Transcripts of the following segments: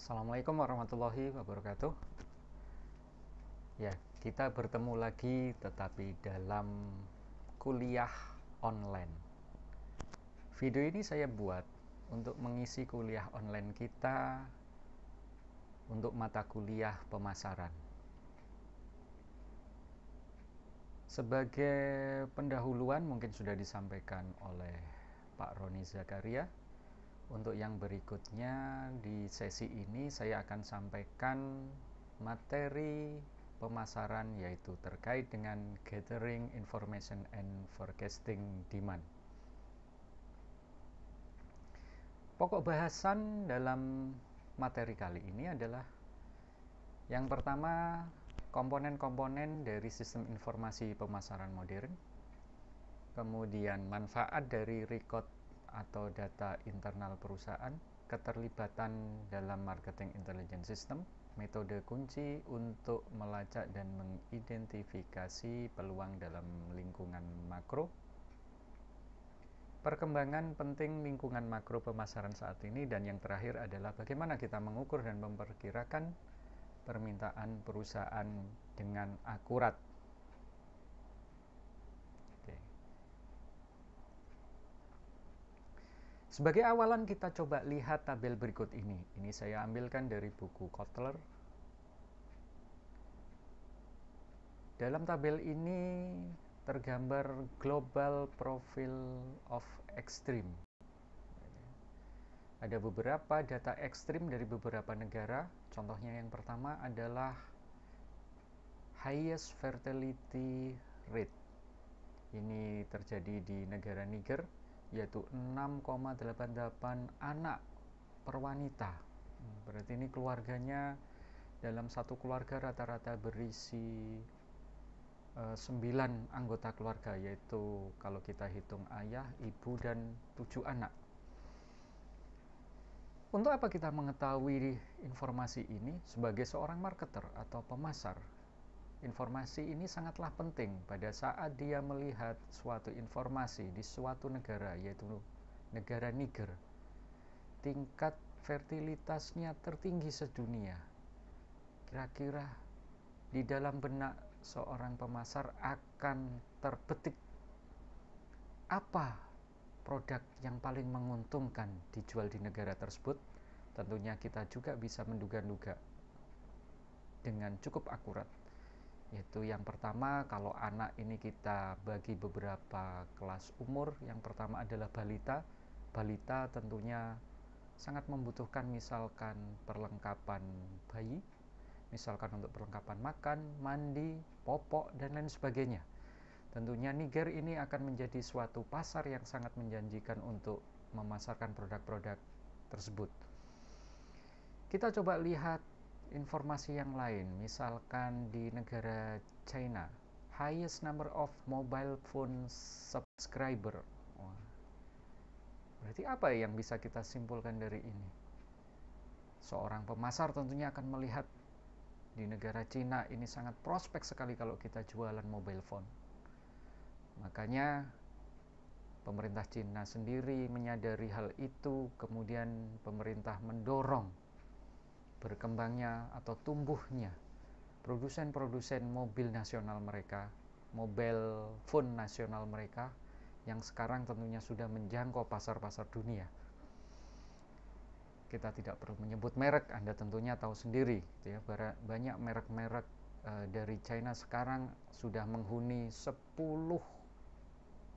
Assalamualaikum warahmatullahi wabarakatuh. Ya, kita bertemu lagi tetapi dalam kuliah online. Video ini saya buat untuk mengisi kuliah online kita untuk mata kuliah pemasaran. Sebagai pendahuluan mungkin sudah disampaikan oleh Pak Roni Zakaria. Untuk yang berikutnya di sesi ini saya akan sampaikan materi pemasaran yaitu terkait dengan gathering information and forecasting demand. Pokok bahasan dalam materi kali ini adalah yang pertama, komponen-komponen dari sistem informasi pemasaran modern, kemudian manfaat dari record atau data internal perusahaan, keterlibatan dalam marketing intelligence system, metode kunci untuk melacak dan mengidentifikasi peluang dalam lingkungan makro, perkembangan penting lingkungan makro pemasaran saat ini, dan yang terakhir adalah bagaimana kita mengukur dan memperkirakan permintaan perusahaan dengan akurat. Sebagai awalan kita coba lihat tabel berikut ini. Ini saya ambilkan dari buku Kotler. Dalam tabel ini tergambar global profile of extreme. Ada beberapa data ekstrim dari beberapa negara. Contohnya yang pertama adalah highest fertility rate. Ini terjadi di negara Niger, yaitu 6,88 anak per wanita. Berarti ini keluarganya, dalam satu keluarga rata-rata berisi 9 anggota keluarga, yaitu kalau kita hitung ayah, ibu, dan 7 anak. Untuk apa kita mengetahui informasi ini? Sebagai seorang marketer atau pemasar, informasi ini sangatlah penting pada saat dia melihat suatu informasi di suatu negara, yaitu negara Niger. Tingkat fertilitasnya tertinggi sedunia. Kira-kira di dalam benak seorang pemasar akan terbetik apa produk yang paling menguntungkan dijual di negara tersebut. Tentunya kita juga bisa menduga-duga dengan cukup akurat. Yaitu yang pertama, kalau anak ini kita bagi beberapa kelas umur. Yang pertama adalah balita. Balita tentunya sangat membutuhkan misalkan perlengkapan bayi, misalkan untuk perlengkapan makan, mandi, popok, dan lain sebagainya. Tentunya Niger ini akan menjadi suatu pasar yang sangat menjanjikan untuk memasarkan produk-produk tersebut. Kita coba lihat informasi yang lain, misalkan di negara China, highest number of mobile phone subscriber. Berarti apa yang bisa kita simpulkan dari ini? Seorang pemasar tentunya akan melihat di negara Cina ini sangat prospek sekali kalau kita jualan mobile phone. Makanya pemerintah Cina sendiri menyadari hal itu, kemudian pemerintah mendorong berkembangnya atau tumbuhnya produsen-produsen mobil nasional mereka, mobile phone nasional mereka, yang sekarang tentunya sudah menjangkau pasar-pasar dunia. Kita tidak perlu menyebut merek, Anda tentunya tahu sendiri, gitu ya. Banyak merek-merek dari China sekarang sudah menghuni 10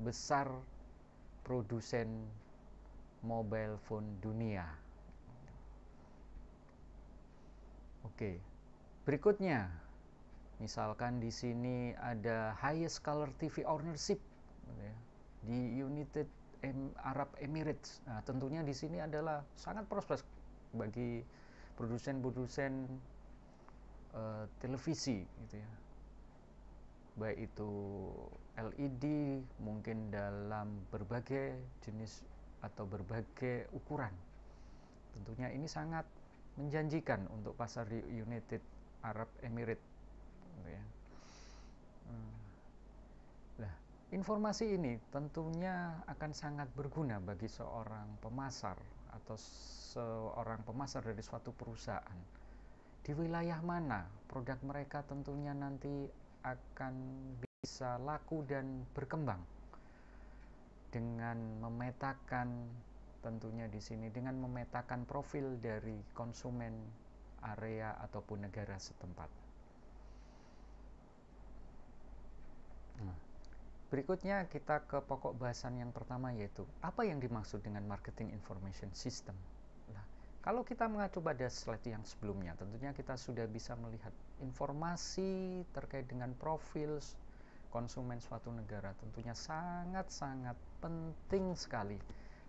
besar produsen mobile phone dunia. Oke, berikutnya, misalkan di sini ada highest color TV ownership, gitu ya, di United Arab Emirates. Nah, tentunya di sini adalah sangat prospek bagi produsen-produsen televisi, gitu ya. Baik itu LED, mungkin dalam berbagai jenis atau berbagai ukuran. Tentunya ini sangat menjanjikan untuk pasar di United Arab Emirates, gitu ya. Nah, informasi ini tentunya akan sangat berguna bagi seorang pemasar atau seorang pemasar dari suatu perusahaan, di wilayah mana produk mereka tentunya nanti akan bisa laku dan berkembang, dengan memetakan tentunya di sini dengan memetakan profil dari konsumen area ataupun negara setempat. Nah, berikutnya kita ke pokok bahasan yang pertama, yaitu apa yang dimaksud dengan marketing information system. Nah, kalau kita mengacu pada slide yang sebelumnya, tentunya kita sudah bisa melihat informasi terkait dengan profil konsumen suatu negara tentunya sangat-sangat penting sekali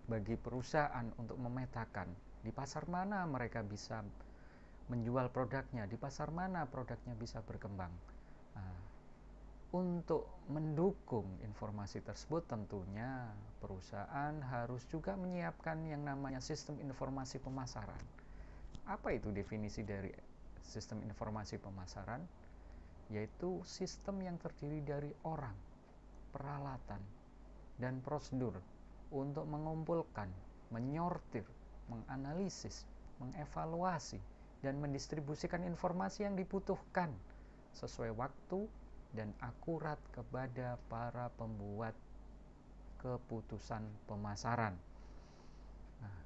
bagi perusahaan untuk memetakan di pasar mana mereka bisa menjual produknya, di pasar mana produknya bisa berkembang. Nah, untuk mendukung informasi tersebut tentunya perusahaan harus juga menyiapkan yang namanya sistem informasi pemasaran. Apa itu definisi dari sistem informasi pemasaran? Yaitu sistem yang terdiri dari orang, peralatan, dan prosedur untuk mengumpulkan, menyortir, menganalisis, mengevaluasi, dan mendistribusikan informasi yang dibutuhkan sesuai waktu dan akurat kepada para pembuat keputusan pemasaran. Nah,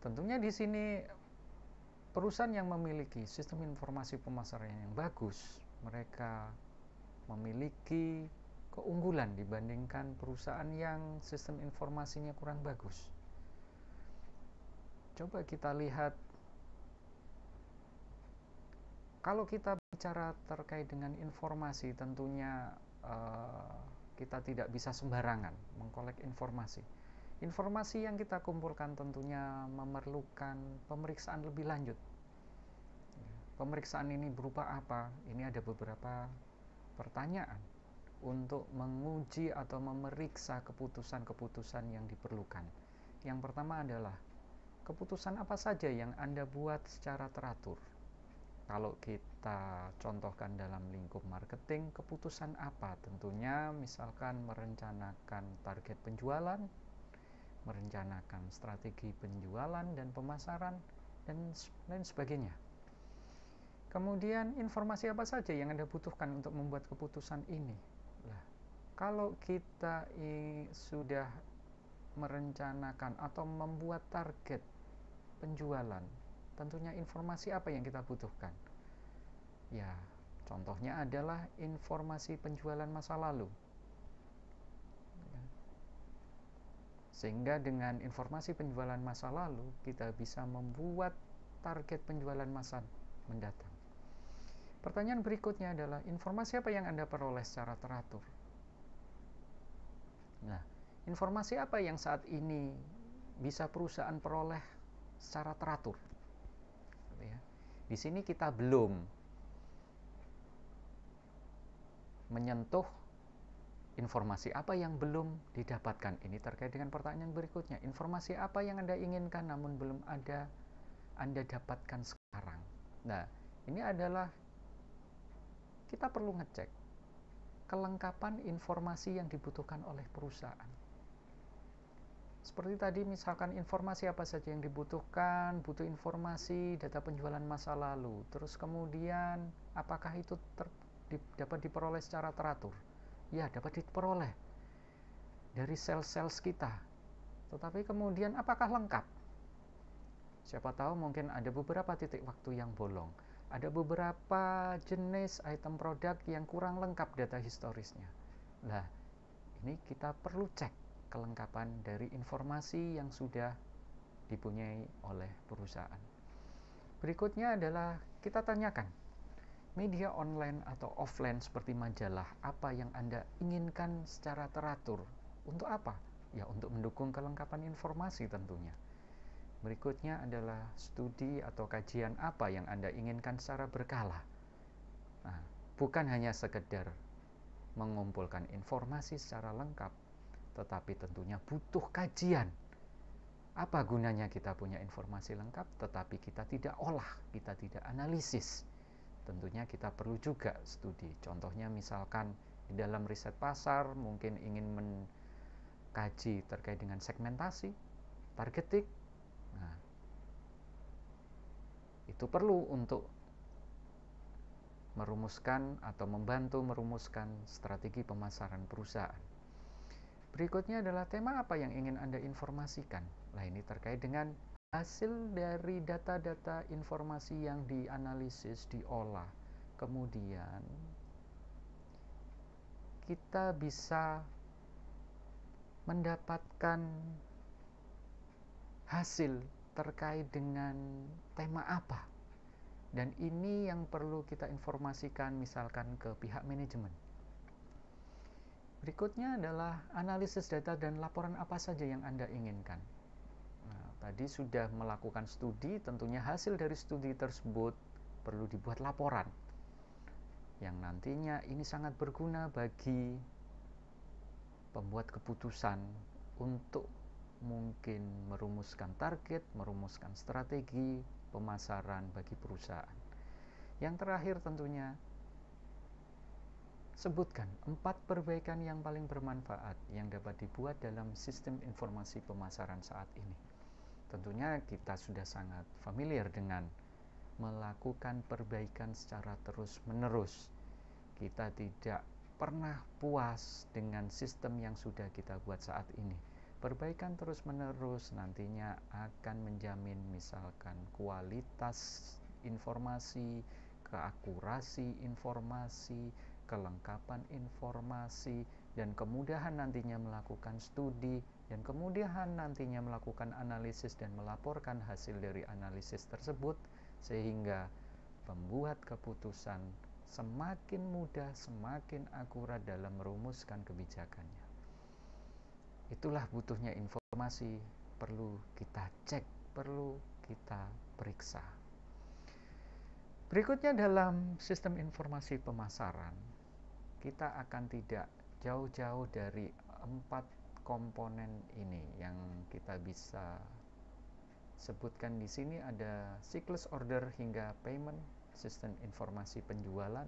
tentunya di sini perusahaan yang memiliki sistem informasi pemasaran yang bagus, mereka memiliki keunggulan dibandingkan perusahaan yang sistem informasinya kurang bagus. Coba kita lihat, kalau kita bicara terkait dengan informasi, tentunya kita tidak bisa sembarangan mengkolek informasi. Informasi yang kita kumpulkan tentunya memerlukan pemeriksaan lebih lanjut. Pemeriksaan ini berupa apa? Ini ada beberapa pertanyaan untuk menguji atau memeriksa keputusan-keputusan yang diperlukan. Yang pertama adalah, keputusan apa saja yang Anda buat secara teratur? Kalau kita contohkan dalam lingkup marketing, keputusan apa? Tentunya misalkan merencanakan target penjualan, merencanakan strategi penjualan dan pemasaran, dan lain sebagainya. Kemudian informasi apa saja yang Anda butuhkan untuk membuat keputusan ini? Nah, kalau kita sudah merencanakan atau membuat target penjualan, tentunya informasi apa yang kita butuhkan? Ya, contohnya adalah informasi penjualan masa lalu. Sehingga dengan informasi penjualan masa lalu, kita bisa membuat target penjualan masa mendatang. Pertanyaan berikutnya adalah, informasi apa yang Anda peroleh secara teratur? Nah, informasi apa yang saat ini bisa perusahaan peroleh secara teratur? Di sini kita belum menyentuh informasi apa yang belum didapatkan. Ini terkait dengan pertanyaan berikutnya. Informasi apa yang Anda inginkan namun belum ada Anda dapatkan sekarang? Nah, ini adalah kita perlu ngecek kelengkapan informasi yang dibutuhkan oleh perusahaan. Seperti tadi, misalkan informasi apa saja yang dibutuhkan, butuh informasi data penjualan masa lalu. Terus kemudian, apakah itu dapat diperoleh secara teratur? Ya, dapat diperoleh dari sales-sales kita. Tetapi kemudian apakah lengkap? Siapa tahu mungkin ada beberapa titik waktu yang bolong. Ada beberapa jenis item produk yang kurang lengkap data historisnya. Nah, ini kita perlu cek kelengkapan dari informasi yang sudah dipunyai oleh perusahaan. Berikutnya adalah kita tanyakan, media online atau offline seperti majalah, apa yang Anda inginkan secara teratur? Untuk apa? Ya, untuk mendukung kelengkapan informasi tentunya. Berikutnya adalah studi atau kajian apa yang Anda inginkan secara berkala. Nah, bukan hanya sekedar mengumpulkan informasi secara lengkap, tetapi tentunya butuh kajian. Apa gunanya kita punya informasi lengkap, tetapi kita tidak olah, kita tidak analisis? Tentunya kita perlu juga studi. Contohnya misalkan di dalam riset pasar mungkin ingin mengkaji terkait dengan segmentasi. targeting. Nah, itu perlu untuk merumuskan atau membantu merumuskan strategi pemasaran perusahaan. Berikutnya adalah tema apa yang ingin Anda informasikan. Nah, ini terkait dengan hasil dari data-data informasi yang dianalisis, diolah. Kemudian kita bisa mendapatkan hasil terkait dengan tema apa. Dan ini yang perlu kita informasikan misalkan ke pihak manajemen. Berikutnya adalah analisis data dan laporan apa saja yang Anda inginkan. Nah, tadi sudah melakukan studi, tentunya hasil dari studi tersebut perlu dibuat laporan. Yang nantinya ini sangat berguna bagi pembuat keputusan untuk mungkin merumuskan target, merumuskan strategi pemasaran bagi perusahaan. Yang terakhir tentunya, sebutkan 4 perbaikan yang paling bermanfaat yang dapat dibuat dalam sistem informasi pemasaran saat ini. Tentunya kita sudah sangat familiar dengan melakukan perbaikan secara terus-menerus. Kita tidak pernah puas dengan sistem yang sudah kita buat saat ini. Perbaikan terus-menerus nantinya akan menjamin misalkan kualitas informasi, keakurasi informasi, kelengkapan informasi, dan kemudahan nantinya melakukan studi, dan kemudahan nantinya melakukan analisis dan melaporkan hasil dari analisis tersebut, sehingga pembuat keputusan semakin mudah, semakin akurat dalam merumuskan kebijakannya. Itulah butuhnya informasi, perlu kita cek, perlu kita periksa. Berikutnya dalam sistem informasi pemasaran, kita akan tidak jauh-jauh dari 4 komponen ini yang kita bisa sebutkan di sini. Ada siklus order hingga payment, sistem informasi penjualan,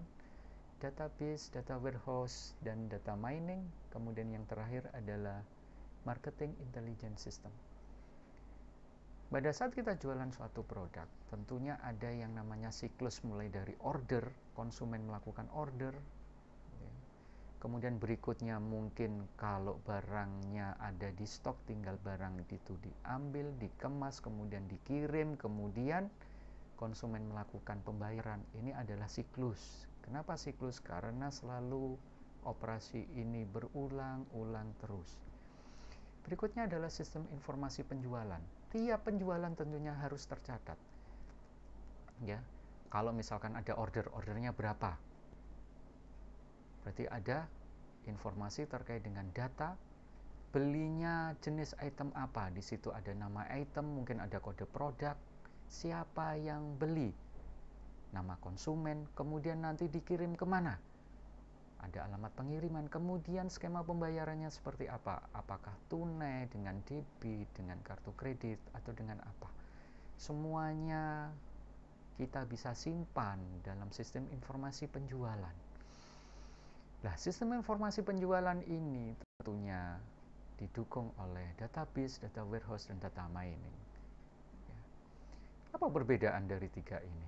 database, data warehouse, dan data mining. Kemudian yang terakhir adalah marketing intelligence system. Pada saat kita jualan suatu produk, tentunya ada yang namanya siklus mulai dari order, konsumen melakukan order. Kemudian berikutnya mungkin kalau barangnya ada di stok, tinggal barang itu diambil, dikemas, kemudian dikirim, kemudian konsumen melakukan pembayaran. Ini adalah siklus. Kenapa siklus? Karena selalu operasi ini berulang-ulang terus. Berikutnya adalah sistem informasi penjualan. Tiap penjualan tentunya harus tercatat. Ya, kalau misalkan ada ordernya berapa? Berarti ada informasi terkait dengan data, belinya jenis item apa. Di situ ada nama item, mungkin ada kode produk, siapa yang beli, nama konsumen, kemudian nanti dikirim kemana. Ada alamat pengiriman, kemudian skema pembayarannya seperti apa, apakah tunai, dengan debit, dengan kartu kredit, atau dengan apa. Semuanya kita bisa simpan dalam sistem informasi penjualan. Nah, sistem informasi penjualan ini tentunya didukung oleh database, data warehouse, dan data mining. Apa perbedaan dari 3 ini?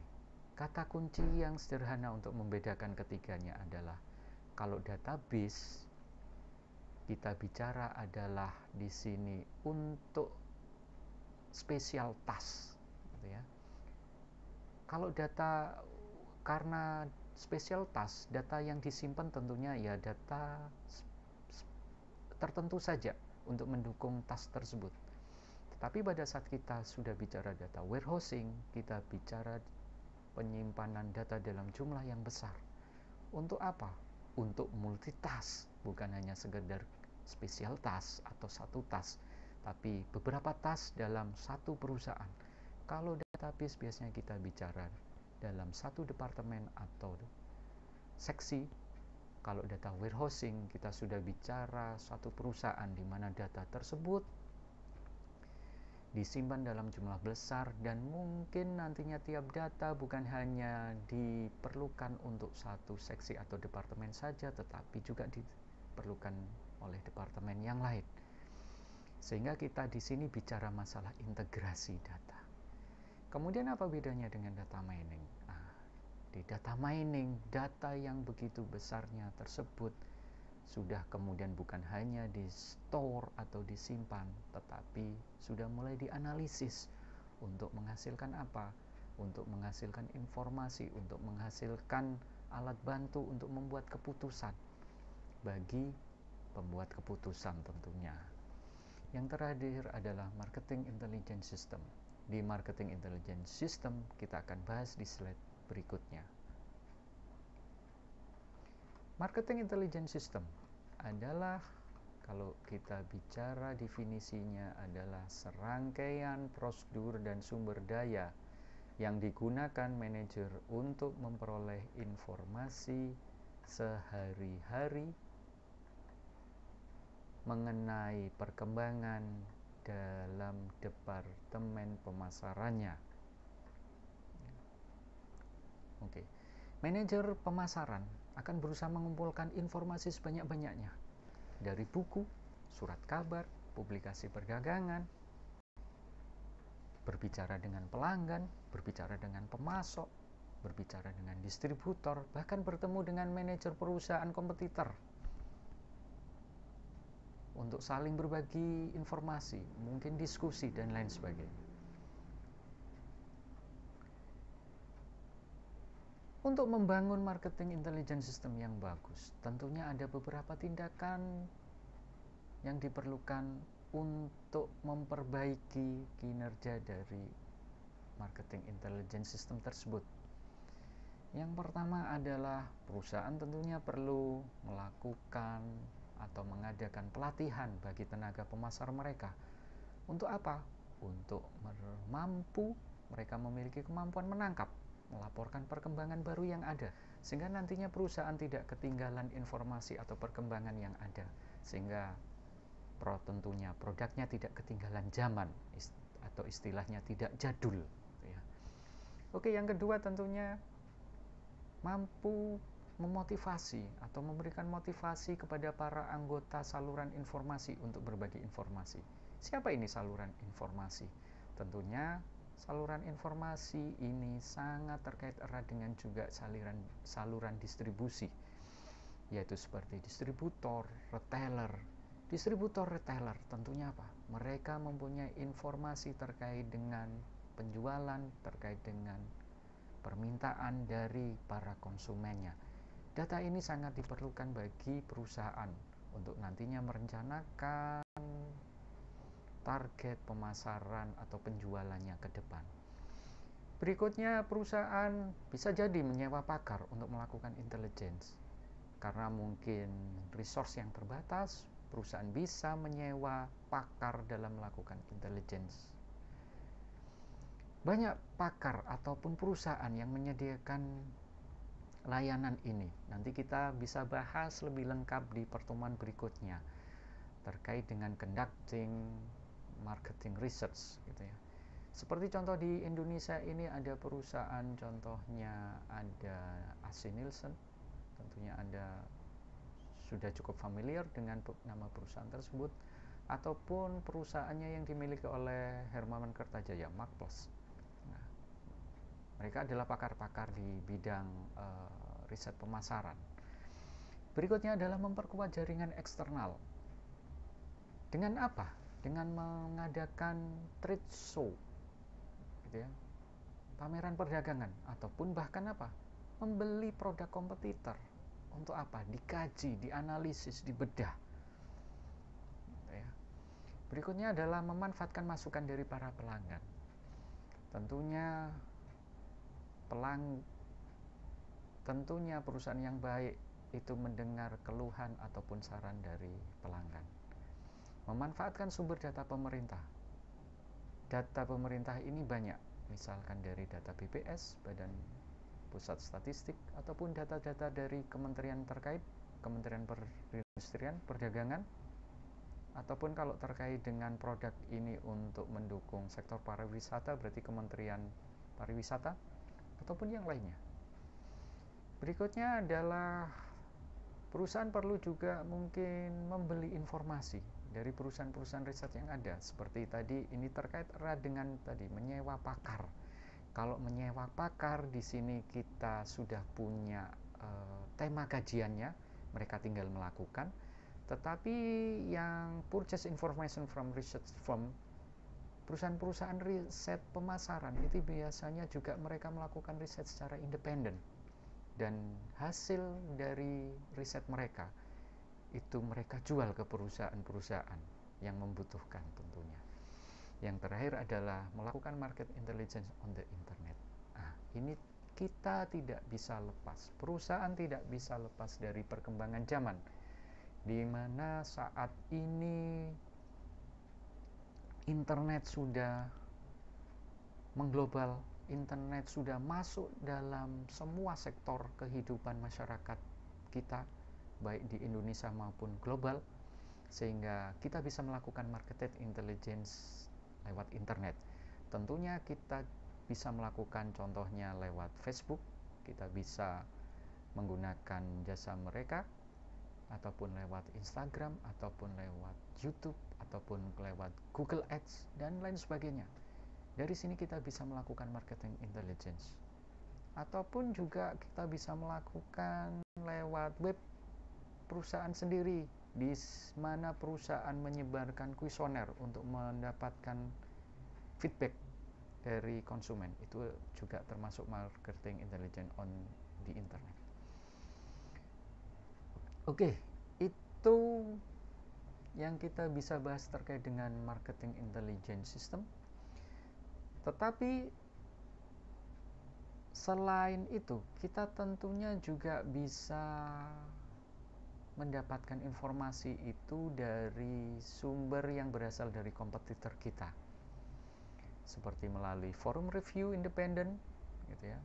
Kata kunci yang sederhana untuk membedakan ketiganya adalah kalau database kita bicara adalah di sini untuk special task, gitu ya. Kalau data karena special task, data yang disimpan tentunya ya data tertentu saja untuk mendukung task tersebut. Tetapi pada saat kita sudah bicara data warehousing, kita bicara penyimpanan data dalam jumlah yang besar. Untuk apa? Untuk multitask, bukan hanya sekedar special task atau satu task, tapi beberapa task dalam satu perusahaan. Kalau database biasanya kita bicara dalam satu departemen atau seksi. Kalau data warehousing kita sudah bicara satu perusahaan di mana data tersebut disimpan dalam jumlah besar, dan mungkin nantinya tiap data bukan hanya diperlukan untuk satu seksi atau departemen saja, tetapi juga diperlukan oleh departemen yang lain. Sehingga kita di sini bicara masalah integrasi data. Kemudian apa bedanya dengan data mining? Di data mining, data yang begitu besarnya tersebut sudah kemudian bukan hanya di store atau disimpan, tetapi sudah mulai dianalisis untuk menghasilkan apa? Untuk menghasilkan informasi, untuk menghasilkan alat bantu untuk membuat keputusan bagi pembuat keputusan tentunya. Yang terakhir adalah marketing intelligence system. Di marketing intelligence system kita akan bahas di slide berikutnya. Marketing intelligence system adalah, kalau kita bicara definisinya, adalah serangkaian prosedur dan sumber daya yang digunakan manajer untuk memperoleh informasi sehari-hari mengenai perkembangan dalam departemen pemasarannya. Oke. Manajer pemasaran akan berusaha mengumpulkan informasi sebanyak-banyaknya dari buku, surat kabar, publikasi perdagangan, berbicara dengan pelanggan, berbicara dengan pemasok, berbicara dengan distributor, bahkan bertemu dengan manajer perusahaan kompetitor untuk saling berbagi informasi, mungkin diskusi dan lain sebagainya. Untuk membangun marketing intelligence system yang bagus, tentunya ada beberapa tindakan yang diperlukan untuk memperbaiki kinerja dari marketing intelligence system tersebut. Yang pertama adalah perusahaan tentunya perlu melakukan atau mengadakan pelatihan bagi tenaga pemasar mereka. Untuk apa? Untuk mereka memiliki kemampuan menangkap, melaporkan perkembangan baru yang ada, sehingga nantinya perusahaan tidak ketinggalan informasi atau perkembangan yang ada, sehingga tentunya produknya tidak ketinggalan zaman atau istilahnya tidak jadul. Oke, yang kedua tentunya mampu memotivasi atau memberikan motivasi kepada para anggota saluran informasi untuk berbagi informasi. Siapa ini saluran informasi? Tentunya saluran informasi ini sangat terkait erat dengan juga saluran distribusi, yaitu seperti distributor, retailer. Distributor, retailer tentunya apa? Mereka mempunyai informasi terkait dengan penjualan, terkait dengan permintaan dari para konsumennya. Data ini sangat diperlukan bagi perusahaan untuk nantinya merencanakan target pemasaran atau penjualannya ke depan. Berikutnya, perusahaan bisa jadi menyewa pakar untuk melakukan intelligence. Karena mungkin resource yang terbatas, perusahaan bisa menyewa pakar dalam melakukan intelligence. Banyak pakar ataupun perusahaan yang menyediakan layanan ini. Nanti kita bisa bahas lebih lengkap di pertemuan berikutnya terkait dengan conducting marketing research gitu ya. Seperti contoh di Indonesia ini ada perusahaan, contohnya ada AC Nielsen. Tentunya Anda sudah cukup familiar dengan nama perusahaan tersebut, ataupun perusahaannya yang dimiliki oleh Hermawan Kertajaya, Markplos. Nah, mereka adalah pakar-pakar di bidang riset pemasaran. Berikutnya adalah memperkuat jaringan eksternal. Dengan apa? Dengan mengadakan trade show, gitu ya, pameran perdagangan, ataupun bahkan apa? Membeli produk kompetitor. Untuk apa? Dikaji, dianalisis, dibedah. Gitu ya. Berikutnya adalah memanfaatkan masukan dari para pelanggan. Tentunya perusahaan yang baik itu mendengar keluhan ataupun saran dari pelanggan. Memanfaatkan sumber data pemerintah. Data pemerintah ini banyak, misalkan dari data BPS, Badan Pusat Statistik, ataupun data-data dari kementerian terkait, Kementerian Perindustrian, Perdagangan, ataupun kalau terkait dengan produk ini untuk mendukung sektor pariwisata, berarti Kementerian Pariwisata, ataupun yang lainnya. Berikutnya adalah perusahaan perlu juga mungkin membeli informasi dari perusahaan-perusahaan riset yang ada. Seperti tadi, ini terkait erat dengan tadi menyewa pakar. Kalau menyewa pakar, di sini kita sudah punya tema kajiannya, mereka tinggal melakukan. Tetapi yang purchase information from research firm, perusahaan-perusahaan riset pemasaran itu biasanya juga mereka melakukan riset secara independen, dan hasil dari riset mereka itu mereka jual ke perusahaan-perusahaan yang membutuhkan tentunya. Yang terakhir adalah melakukan market intelligence on the internet. Nah, ini kita tidak bisa lepas, perusahaan tidak bisa lepas dari perkembangan zaman, di mana saat ini internet sudah mengglobal, internet sudah masuk dalam semua sektor kehidupan masyarakat kita, baik di Indonesia maupun global, sehingga kita bisa melakukan market intelligence lewat internet. Tentunya kita bisa melakukan contohnya lewat Facebook, kita bisa menggunakan jasa mereka, ataupun lewat Instagram, ataupun lewat YouTube, ataupun lewat Google Ads, dan lain sebagainya. Dari sini kita bisa melakukan marketing intelligence. Ataupun juga kita bisa melakukan lewat web perusahaan sendiri, di mana perusahaan menyebarkan kuesioner untuk mendapatkan feedback dari konsumen. Itu juga termasuk marketing intelligence on the internet. Oke, itu yang kita bisa bahas terkait dengan marketing intelligence system. Tetapi selain itu, kita tentunya juga bisa mendapatkan informasi itu dari sumber yang berasal dari kompetitor kita, seperti melalui forum review independen, gitu ya.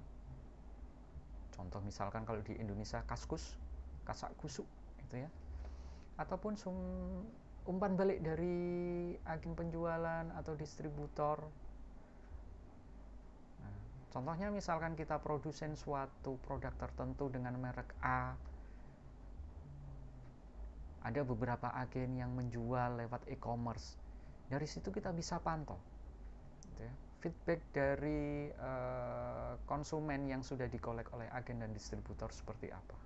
Contoh misalkan kalau di Indonesia Kaskus, Kasak Kusuk, gitu ya. Ataupun umpan balik dari agen penjualan atau distributor. Nah, contohnya misalkan kita produsen suatu produk tertentu dengan merek A, ada beberapa agen yang menjual lewat e-commerce. Dari situ kita bisa pantau, gitu ya, feedback dari konsumen yang sudah dikolek oleh agen dan distributor seperti apa.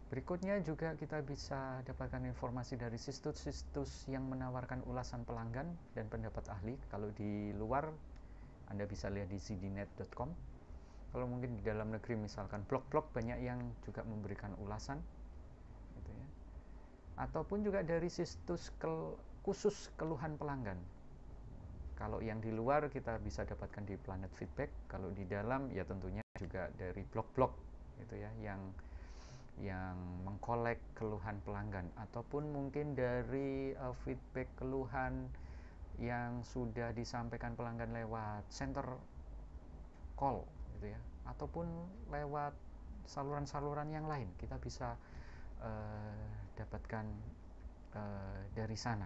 Berikutnya juga kita bisa dapatkan informasi dari situs-situs yang menawarkan ulasan pelanggan dan pendapat ahli. Kalau di luar, Anda bisa lihat di cdnet.com. Kalau mungkin di dalam negeri misalkan blog-blog banyak yang juga memberikan ulasan, gitu ya. Ataupun juga dari situs khusus keluhan pelanggan. Kalau yang di luar kita bisa dapatkan di Planet Feedback. Kalau di dalam ya tentunya juga dari blog-blog, gitu ya, yang mengkolek keluhan pelanggan, ataupun mungkin dari feedback keluhan yang sudah disampaikan pelanggan lewat center call, gitu ya, ataupun lewat saluran-saluran yang lain, kita bisa dapatkan dari sana.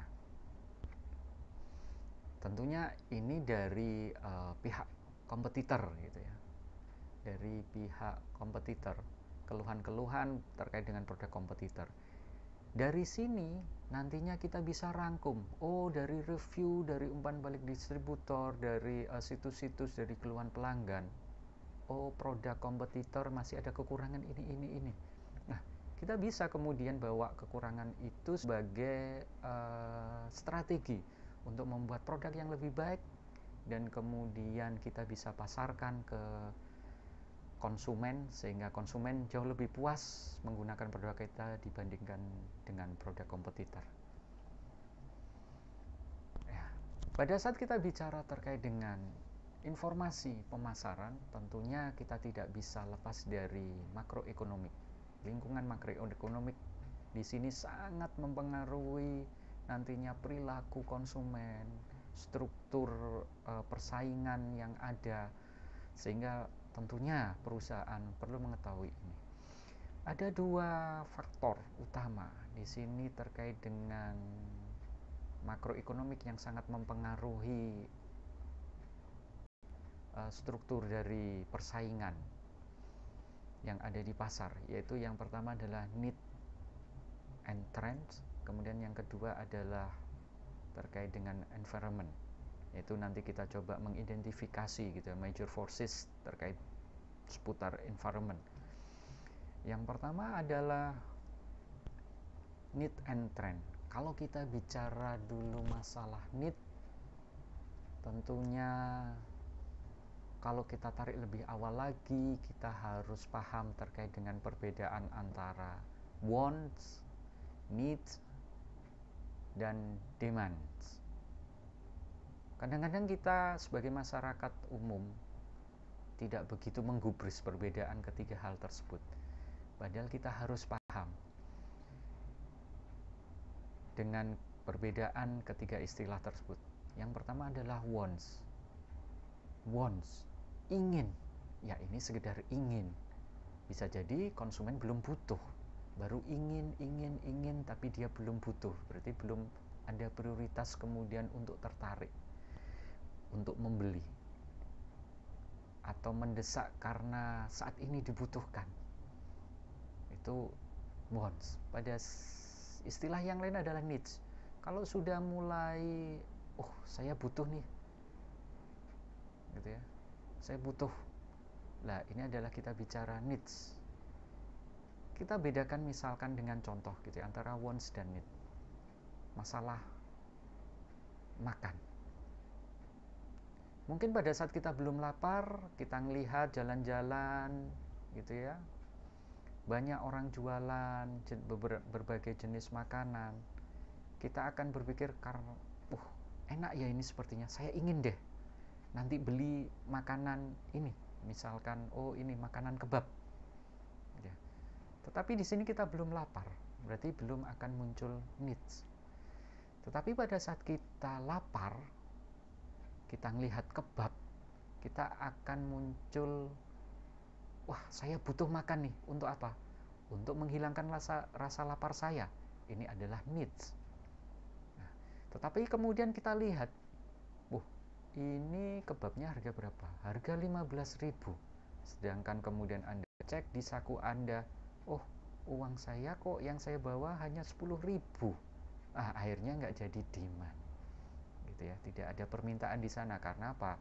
Tentunya ini dari pihak kompetitor, gitu ya, dari pihak kompetitor, keluhan-keluhan terkait dengan produk kompetitor. Dari sini nantinya kita bisa rangkum, oh dari review, dari umpan balik distributor, dari situs-situs, dari keluhan pelanggan, oh produk kompetitor masih ada kekurangan ini. Nah, kita bisa kemudian bawa kekurangan itu sebagai strategi untuk membuat produk yang lebih baik, dan kemudian kita bisa pasarkan ke konsumen, sehingga konsumen jauh lebih puas menggunakan produk kita dibandingkan dengan produk kompetitor. Ya, pada saat kita bicara terkait dengan informasi pemasaran, tentunya kita tidak bisa lepas dari makroekonomik. Lingkungan makroekonomik di sini sangat mempengaruhi nantinya perilaku konsumen, struktur persaingan yang ada, sehingga tentunya perusahaan perlu mengetahui ini. Ada dua faktor utama di sini terkait dengan makroekonomik yang sangat mempengaruhi struktur dari persaingan yang ada di pasar, yaitu yang pertama adalah need and trends, Kemudian yang kedua adalah terkait dengan environment, yaitu nanti kita coba mengidentifikasi gitu ya, major forces terkait seputar environment. Yang pertama adalah need and trend. Kalau kita bicara dulu masalah need, tentunya kalau kita tarik lebih awal lagi, kita harus paham terkait dengan perbedaan antara wants, needs, dan demands. Kadang-kadang kita sebagai masyarakat umum tidak begitu menggubris perbedaan ketiga hal tersebut. Padahal kita harus paham dengan perbedaan ketiga istilah tersebut. Yang pertama adalah wants. Wants, ingin. Ya, ini sekedar ingin. Bisa jadi konsumen belum butuh, baru ingin, tapi dia belum butuh. Berarti belum ada prioritas kemudian untuk tertarik untuk membeli atau mendesak karena saat ini dibutuhkan. Itu wants. Pada istilah yang lain adalah needs. Kalau sudah mulai, saya butuh nih, gitu ya, saya butuh. Nah, ini adalah kita bicara needs. Kita bedakan misalkan dengan contoh gitu ya, antara wants dan need. Masalah makan. Mungkin pada saat kita belum lapar, kita ngelihat jalan-jalan gitu ya, banyak orang jualan berbagai jenis makanan. Kita akan berpikir, karena enak ya ini sepertinya, saya ingin deh nanti beli makanan ini, misalkan ini makanan kebab ya. Tetapi di sini kita belum lapar, berarti belum akan muncul needs. Tetapi pada saat kita lapar, kita melihat kebab, kita akan muncul, saya butuh makan nih. Untuk apa? Untuk menghilangkan rasa lapar saya. Ini adalah needs. Nah, tetapi kemudian kita lihat, ini kebabnya harga berapa? Harga 15.000. Sedangkan kemudian Anda cek di saku Anda, uang saya kok yang saya bawa hanya 10.000. Akhirnya nggak jadi demand. Gitu ya, tidak ada permintaan di sana. Karena apa?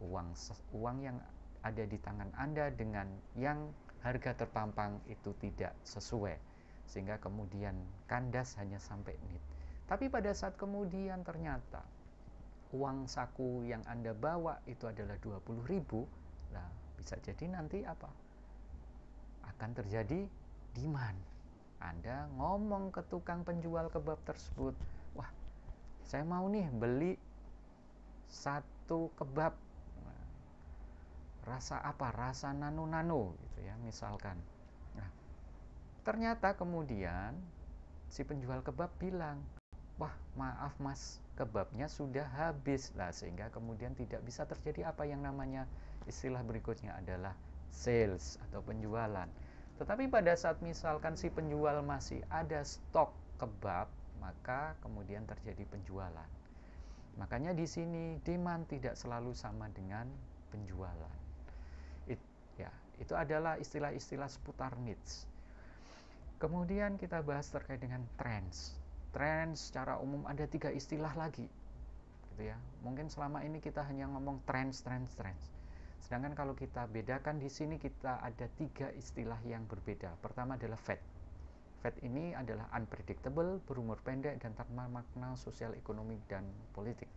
Uang yang ada di tangan Anda dengan yang harga terpampang itu tidak sesuai, sehingga kemudian kandas hanya sampai need. Tapi pada saat kemudian ternyata uang saku yang Anda bawa itu adalah 20.000, nah bisa jadi nanti apa? Akan terjadi demand. Anda ngomong ke tukang penjual kebab tersebut, saya mau nih beli satu kebab, rasa apa? Rasa nano-nano gitu ya, misalkan. Nah, ternyata kemudian si penjual kebab bilang, maaf mas, kebabnya sudah habis. Lah, sehingga kemudian tidak bisa terjadi apa yang namanya istilah berikutnya adalah sales atau penjualan. Tetapi pada saat misalkan si penjual masih ada stok kebab, maka kemudian terjadi penjualan. Makanya di sini demand tidak selalu sama dengan penjualan. Itu adalah istilah-istilah seputar needs. Kemudian kita bahas terkait dengan trends. Trends secara umum ada 3 istilah lagi, gitu ya. Mungkin selama ini kita hanya ngomong trends. Sedangkan kalau kita bedakan di sini, kita ada 3 istilah yang berbeda. Pertama adalah fad. Fad ini adalah unpredictable, berumur pendek, dan tanpa makna sosial, ekonomi, dan politik.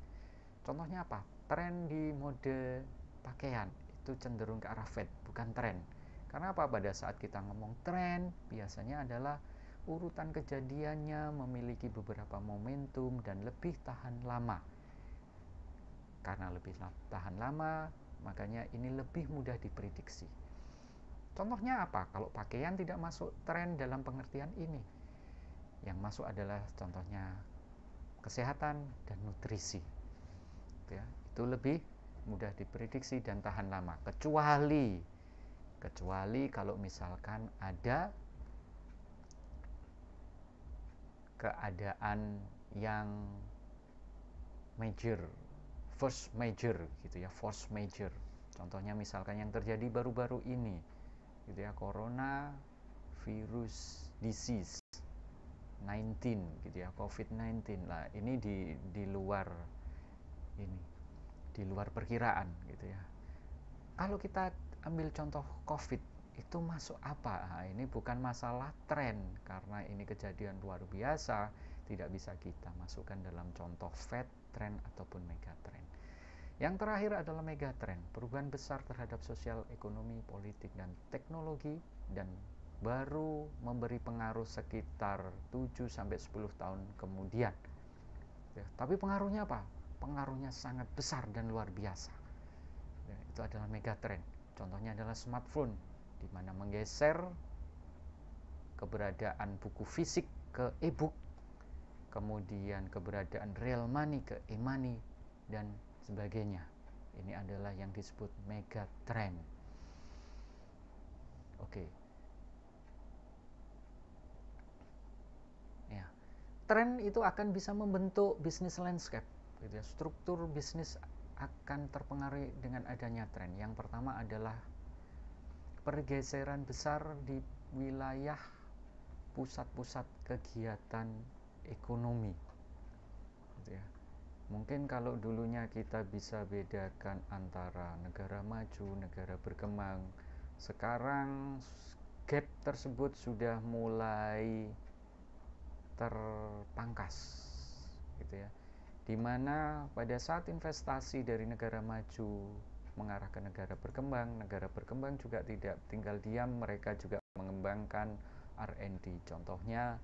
Contohnya apa? Tren di mode pakaian itu cenderung ke arah fad, bukan tren. Karena apa? Pada saat kita ngomong tren, biasanya adalah urutan kejadiannya memiliki beberapa momentum dan lebih tahan lama. Karena lebih tahan lama, makanya ini lebih mudah diprediksi. Contohnya apa? Kalau pakaian tidak masuk tren dalam pengertian ini. Yang masuk adalah contohnya kesehatan dan nutrisi. Itu lebih mudah diprediksi dan tahan lama. Kecuali kalau misalkan ada keadaan yang major, force major gitu ya, force major. Contohnya misalkan yang terjadi baru-baru ini gitu ya, corona virus disease gitu ya, COVID-19 lah. Ini di luar ini, di luar perkiraan gitu ya. Kalau kita ambil contoh COVID, itu masuk apa? Nah, ini bukan masalah tren, karena ini kejadian luar biasa, tidak bisa kita masukkan dalam contoh fat trend ataupun mega trend. Yang terakhir adalah mega trend, perubahan besar terhadap sosial, ekonomi, politik, dan teknologi, dan baru memberi pengaruh sekitar 7-10 tahun kemudian. Ya, tapi pengaruhnya apa? Pengaruhnya sangat besar dan luar biasa. Ya, itu adalah mega trend. Contohnya adalah smartphone, di mana menggeser keberadaan buku fisik ke e-book, kemudian keberadaan real money ke e-money, dan sebagainya. Ini adalah yang disebut mega trend. Oke. Ya. Tren itu akan bisa membentuk bisnis landscape, gitu ya. Struktur bisnis akan terpengaruhi dengan adanya tren. Yang pertama adalah pergeseran besar di wilayah pusat-pusat kegiatan ekonomi, gitu ya. Mungkin kalau dulunya kita bisa bedakan antara negara maju, negara berkembang, sekarang gap tersebut sudah mulai terpangkas, gitu ya. Dimana pada saat investasi dari negara maju mengarah ke negara berkembang juga tidak tinggal diam, mereka juga mengembangkan R&D. Contohnya,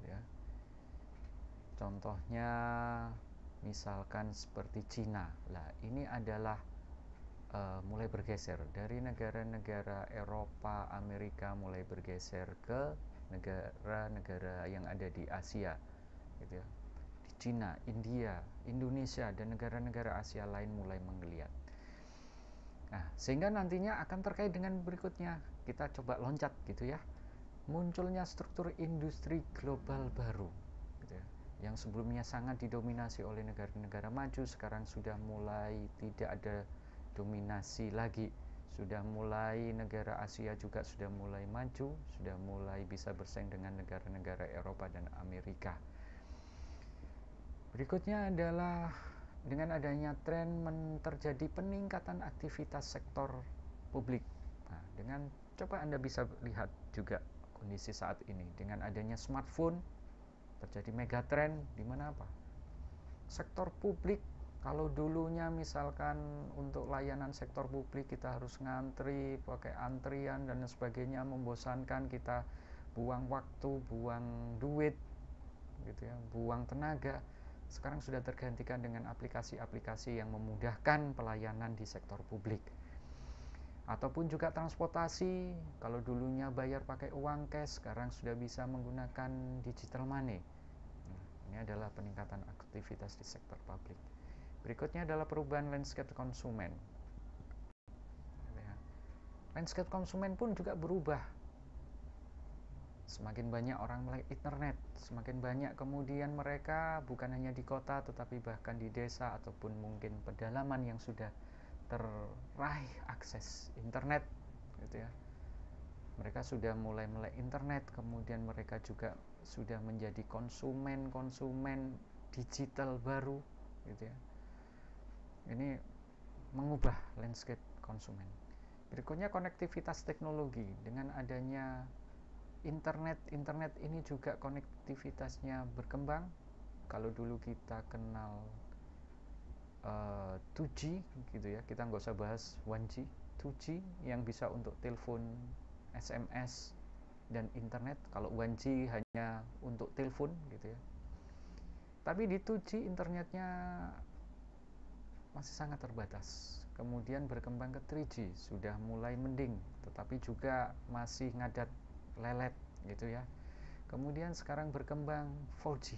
ya, contohnya misalkan seperti Cina. Lah, ini adalah mulai bergeser dari negara-negara Eropa, Amerika, mulai bergeser ke negara-negara yang ada di Asia, gitu ya. Di Cina, India, Indonesia, dan negara-negara Asia lain mulai menggeliat. Nah, sehingga nantinya akan terkait dengan berikutnya, kita coba loncat gitu ya, munculnya struktur industri global baru, gitu ya, yang sebelumnya sangat didominasi oleh negara-negara maju, sekarang sudah mulai tidak ada dominasi lagi, sudah mulai negara Asia juga sudah mulai maju, sudah mulai bisa bersaing dengan negara-negara Eropa dan Amerika. Berikutnya adalah dengan adanya tren terjadi peningkatan aktivitas sektor publik. Nah, dengan coba Anda bisa lihat juga kondisi saat ini dengan adanya smartphone terjadi mega trend, di mana apa? Sektor publik, kalau dulunya misalkan untuk layanan sektor publik kita harus ngantri, pakai antrian dan sebagainya, membosankan, kita buang waktu, buang duit, gitu ya, buang tenaga. Sekarang sudah tergantikan dengan aplikasi-aplikasi yang memudahkan pelayanan di sektor publik. Ataupun juga transportasi, kalau dulunya bayar pakai uang cash, sekarang sudah bisa menggunakan digital money. Ini adalah peningkatan aktivitas di sektor publik. Berikutnya adalah perubahan landscape konsumen. Landscape konsumen pun juga berubah. Semakin banyak orang melek internet, semakin banyak kemudian mereka bukan hanya di kota tetapi bahkan di desa ataupun mungkin pedalaman yang sudah teraih akses internet, gitu ya. Mereka sudah mulai melek internet, kemudian mereka juga sudah menjadi konsumen digital baru, gitu ya. Ini mengubah landscape konsumen. Berikutnya konektivitas teknologi. Dengan adanya internet ini juga konektivitasnya berkembang. Kalau dulu kita kenal 2G, gitu ya, kita nggak usah bahas 1G, 2G yang bisa untuk telepon, SMS, dan internet. Kalau 1G hanya untuk telepon, gitu ya. Tapi di 2G internetnya masih sangat terbatas. Kemudian berkembang ke 3G, sudah mulai mending, tetapi juga masih ngadat lelet, gitu ya. Kemudian sekarang berkembang 4G.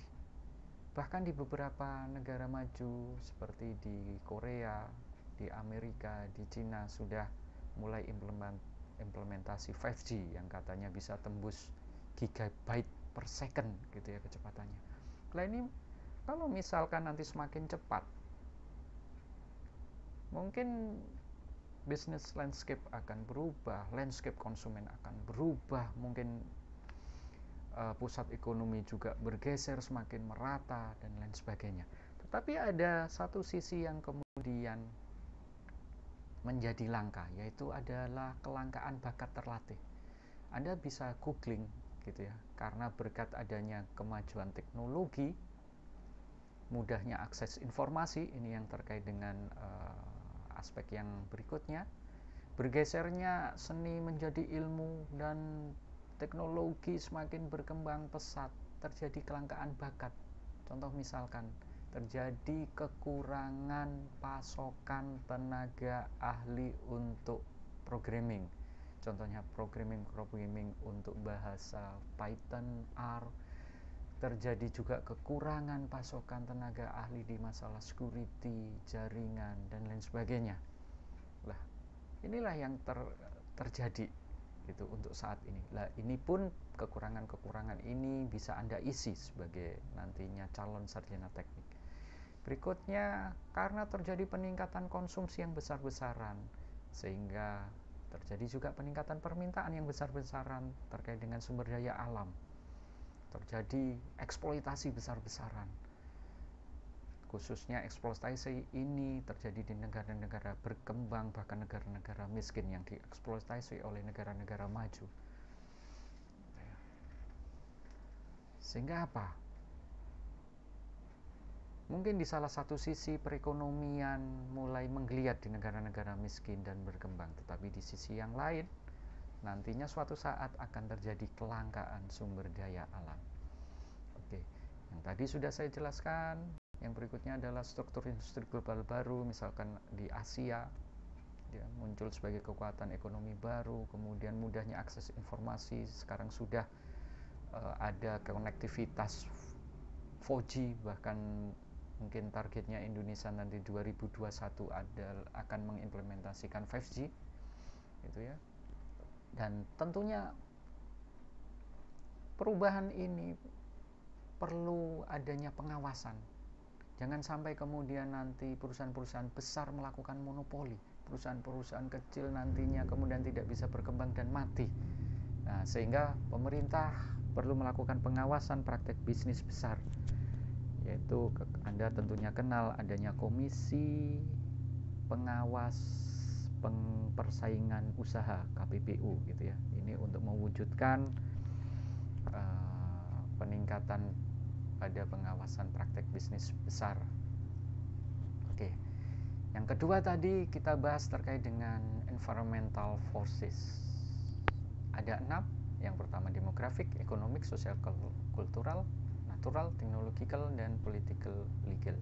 Bahkan di beberapa negara maju seperti di Korea, di Amerika, di Cina sudah mulai implementasi 5G yang katanya bisa tembus gigabyte per second, gitu ya, kecepatannya. Nah, ini kalau misalkan nanti semakin cepat, mungkin business landscape akan berubah, landscape konsumen akan berubah, mungkin pusat ekonomi juga bergeser semakin merata dan lain sebagainya. Tetapi ada satu sisi yang kemudian menjadi langka, yaitu adalah kelangkaan bakat terlatih. Anda bisa googling gitu ya, karena berkat adanya kemajuan teknologi, mudahnya akses informasi, ini yang terkait dengan aspek yang berikutnya, bergesernya seni menjadi ilmu dan teknologi semakin berkembang pesat, terjadi kelangkaan bakat. Contoh misalkan terjadi kekurangan pasokan tenaga ahli untuk programming. Contohnya programming untuk bahasa Python, R. Terjadi juga kekurangan pasokan tenaga ahli di masalah security, jaringan, dan lain sebagainya. Lah, inilah yang terjadi gitu untuk saat ini. Lah, ini pun kekurangan-kekurangan ini bisa Anda isi sebagai nantinya calon sarjana teknik. Berikutnya, karena terjadi peningkatan konsumsi yang besar-besaran, sehingga terjadi juga peningkatan permintaan yang besar-besaran terkait dengan sumber daya alam. Terjadi eksploitasi besar-besaran. Khususnya eksploitasi ini terjadi di negara-negara berkembang, bahkan negara-negara miskin yang dieksploitasi oleh negara-negara maju. Sehingga apa? Mungkin di salah satu sisi perekonomian mulai menggeliat di negara-negara miskin dan berkembang, tetapi di sisi yang lain nantinya suatu saat akan terjadi kelangkaan sumber daya alam. Oke, yang tadi sudah saya jelaskan. Yang berikutnya adalah struktur industri global baru, misalkan di Asia ya, muncul sebagai kekuatan ekonomi baru, kemudian mudahnya akses informasi, sekarang sudah ada konektivitas 4G, bahkan mungkin targetnya Indonesia nanti 2021 akan mengimplementasikan 5G gitu ya. Dan tentunya perubahan ini perlu adanya pengawasan. Jangan sampai kemudian nanti perusahaan-perusahaan besar melakukan monopoli, perusahaan-perusahaan kecil nantinya kemudian tidak bisa berkembang dan mati. Nah, sehingga pemerintah perlu melakukan pengawasan praktek bisnis besar, yaitu Anda tentunya kenal adanya Komisi Pengawas Persaingan Usaha (KPPU) gitu ya. Ini untuk mewujudkan peningkatan pada pengawasan praktek bisnis besar. Oke. Yang kedua tadi kita bahas terkait dengan environmental forces. Ada 6. Yang pertama demographic, economic, social, cultural, natural, technological, dan political, legal.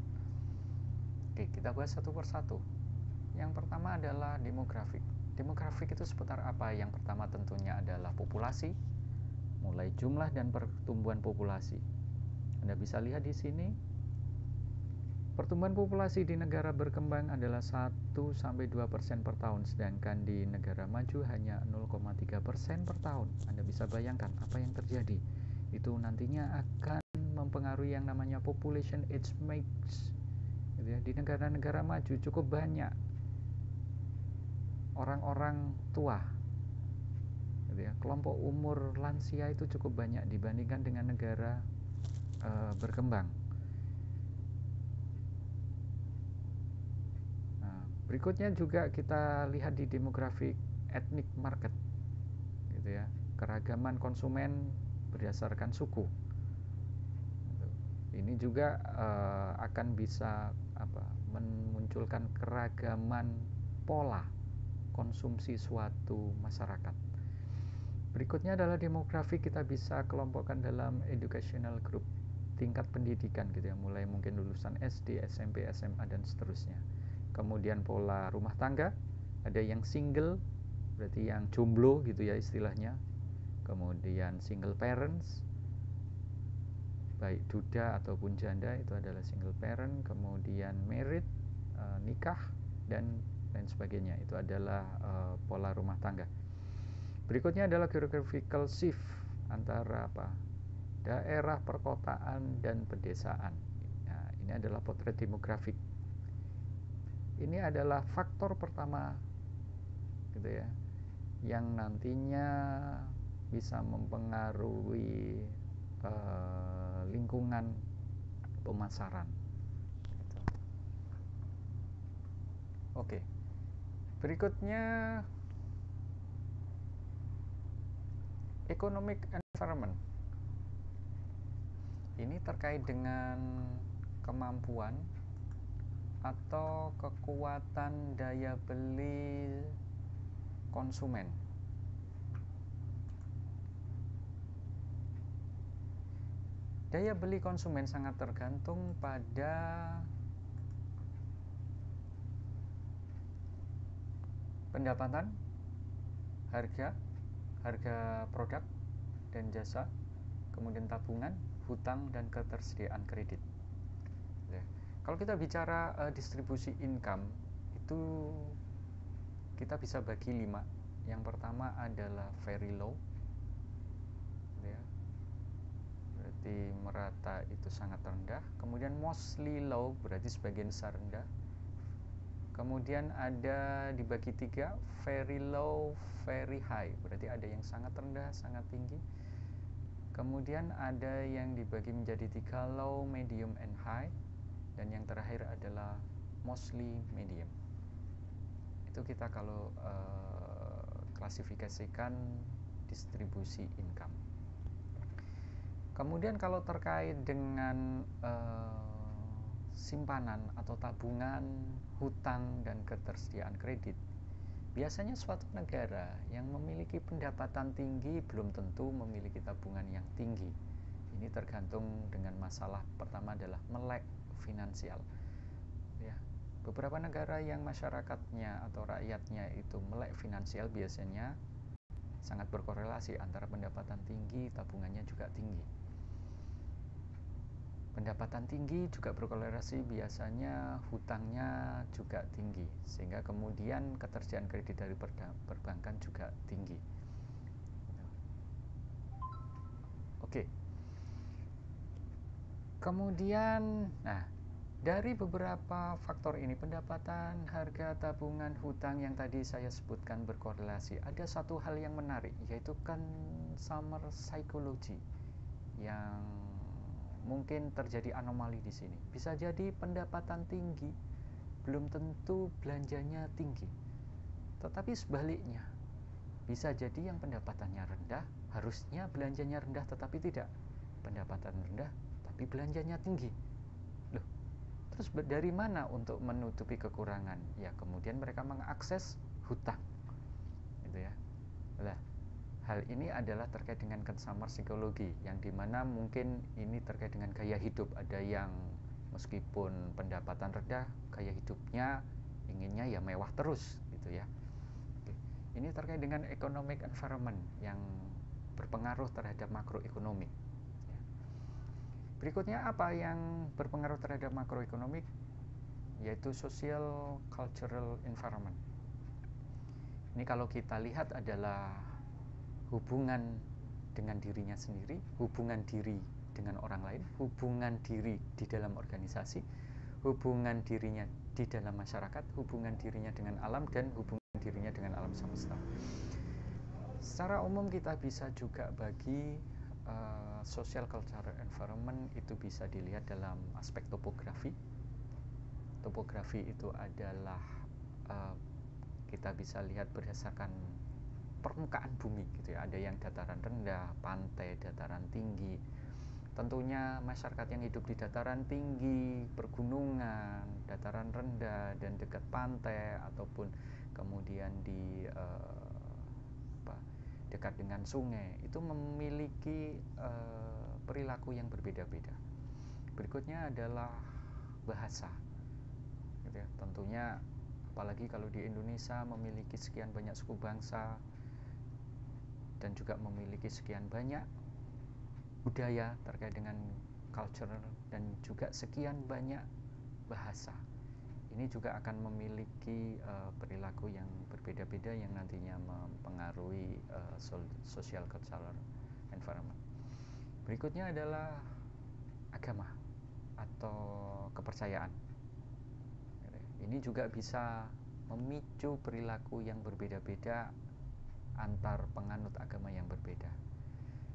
Oke, kita bahas satu persatu. Yang pertama adalah demographic. Demographic itu seputar apa? Yang pertama tentunya adalah populasi, mulai jumlah dan pertumbuhan populasi. Anda bisa lihat di sini, pertumbuhan populasi di negara berkembang adalah 1-2% per tahun, sedangkan di negara maju hanya 0,3% per tahun. Anda bisa bayangkan apa yang terjadi. Itu nantinya akan mempengaruhi yang namanya population age mix. Gitu ya. Di negara-negara maju cukup banyak orang-orang tua. Gitu ya. Kelompok umur lansia itu cukup banyak dibandingkan dengan negara berkembang. Nah, berikutnya juga kita lihat di demographic ethnic market, gitu ya, keragaman konsumen berdasarkan suku. Ini juga akan bisa memunculkan keragaman pola konsumsi suatu masyarakat. Berikutnya adalah demografi, kita bisa kelompokkan dalam educational group, tingkat pendidikan gitu ya, mulai mungkin lulusan SD, SMP, SMA dan seterusnya. Kemudian pola rumah tangga, ada yang single, berarti yang jomblo gitu ya istilahnya. Kemudian single parents, baik duda ataupun janda itu adalah single parent. Kemudian married, nikah dan lain sebagainya, itu adalah pola rumah tangga. Berikutnya adalah geographical shift antara daerah perkotaan dan pedesaan. Nah, ini adalah potret demografik. Ini adalah faktor pertama gitu ya, yang nantinya bisa mempengaruhi lingkungan pemasaran. Oke, berikutnya economic environment. Ini terkait dengan kemampuan atau kekuatan daya beli konsumen. Daya beli konsumen sangat tergantung pada pendapatan, harga produk dan jasa, kemudian tabungan, hutang, dan ketersediaan kredit. Ya. Kalau kita bicara distribusi income, itu kita bisa bagi 5. Yang pertama adalah very low, ya. Berarti merata itu sangat rendah. Kemudian mostly low, berarti sebagian besar rendah. Kemudian ada dibagi 3, very low, very high, berarti ada yang sangat rendah, sangat tinggi. Kemudian ada yang dibagi menjadi 3, low, medium, and high. Dan yang terakhir adalah mostly medium. Itu kita kalau klasifikasikan distribusi income. Kemudian kalau terkait dengan simpanan atau tabungan, hutang, dan ketersediaan kredit, biasanya suatu negara yang memiliki pendapatan tinggi belum tentu memiliki tabungan yang tinggi. Ini tergantung dengan masalah pertama adalah melek finansial. Ya, beberapa negara yang masyarakatnya atau rakyatnya itu melek finansial biasanya sangat berkorelasi antara pendapatan tinggi, tabungannya juga tinggi. Pendapatan tinggi juga berkorelasi biasanya hutangnya juga tinggi, sehingga kemudian ketersediaan kredit dari perbankan juga tinggi. Oke. Kemudian, dari beberapa faktor ini, pendapatan, harga, tabungan, hutang yang tadi saya sebutkan berkorelasi, ada satu hal yang menarik, yaitu consumer psychology yang mungkin terjadi anomali di sini. Bisa jadi pendapatan tinggi belum tentu belanjanya tinggi. Tetapi sebaliknya, bisa jadi yang pendapatannya rendah harusnya belanjanya rendah tetapi tidak. Pendapatan rendah tapi belanjanya tinggi. Loh, terus dari mana untuk menutupi kekurangan? Ya, kemudian mereka mengakses hutang. Gitu ya. Nah, hal ini adalah terkait dengan consumer psychology, yang dimana mungkin ini terkait dengan gaya hidup. Ada yang meskipun pendapatan rendah, gaya hidupnya inginnya ya mewah terus, gitu ya. Oke. Ini terkait dengan economic environment yang berpengaruh terhadap makroekonomik. Ya. Berikutnya apa yang berpengaruh terhadap makroekonomik? Yaitu social cultural environment. Ini kalau kita lihat adalah hubungan dengan dirinya sendiri, hubungan diri dengan orang lain, hubungan diri di dalam organisasi, hubungan dirinya di dalam masyarakat, hubungan dirinya dengan alam, dan hubungan dirinya dengan alam semesta. Secara umum kita bisa juga bagi social cultural environment itu bisa dilihat dalam aspek topografi. Topografi itu adalah kita bisa lihat berdasarkan permukaan bumi, gitu ya. Ada yang dataran rendah, pantai, dataran tinggi. Tentunya masyarakat yang hidup di dataran tinggi, pergunungan, dataran rendah, dan dekat pantai, ataupun kemudian di dekat dengan sungai, itu memiliki perilaku yang berbeda-beda. Berikutnya adalah bahasa, gitu ya. Tentunya apalagi kalau di Indonesia memiliki sekian banyak suku bangsa dan juga memiliki sekian banyak budaya terkait dengan culture dan juga sekian banyak bahasa. Ini juga akan memiliki perilaku yang berbeda-beda yang nantinya mempengaruhi social cultural environment. Berikutnya adalah agama atau kepercayaan. Ini juga bisa memicu perilaku yang berbeda-beda antar penganut agama yang berbeda.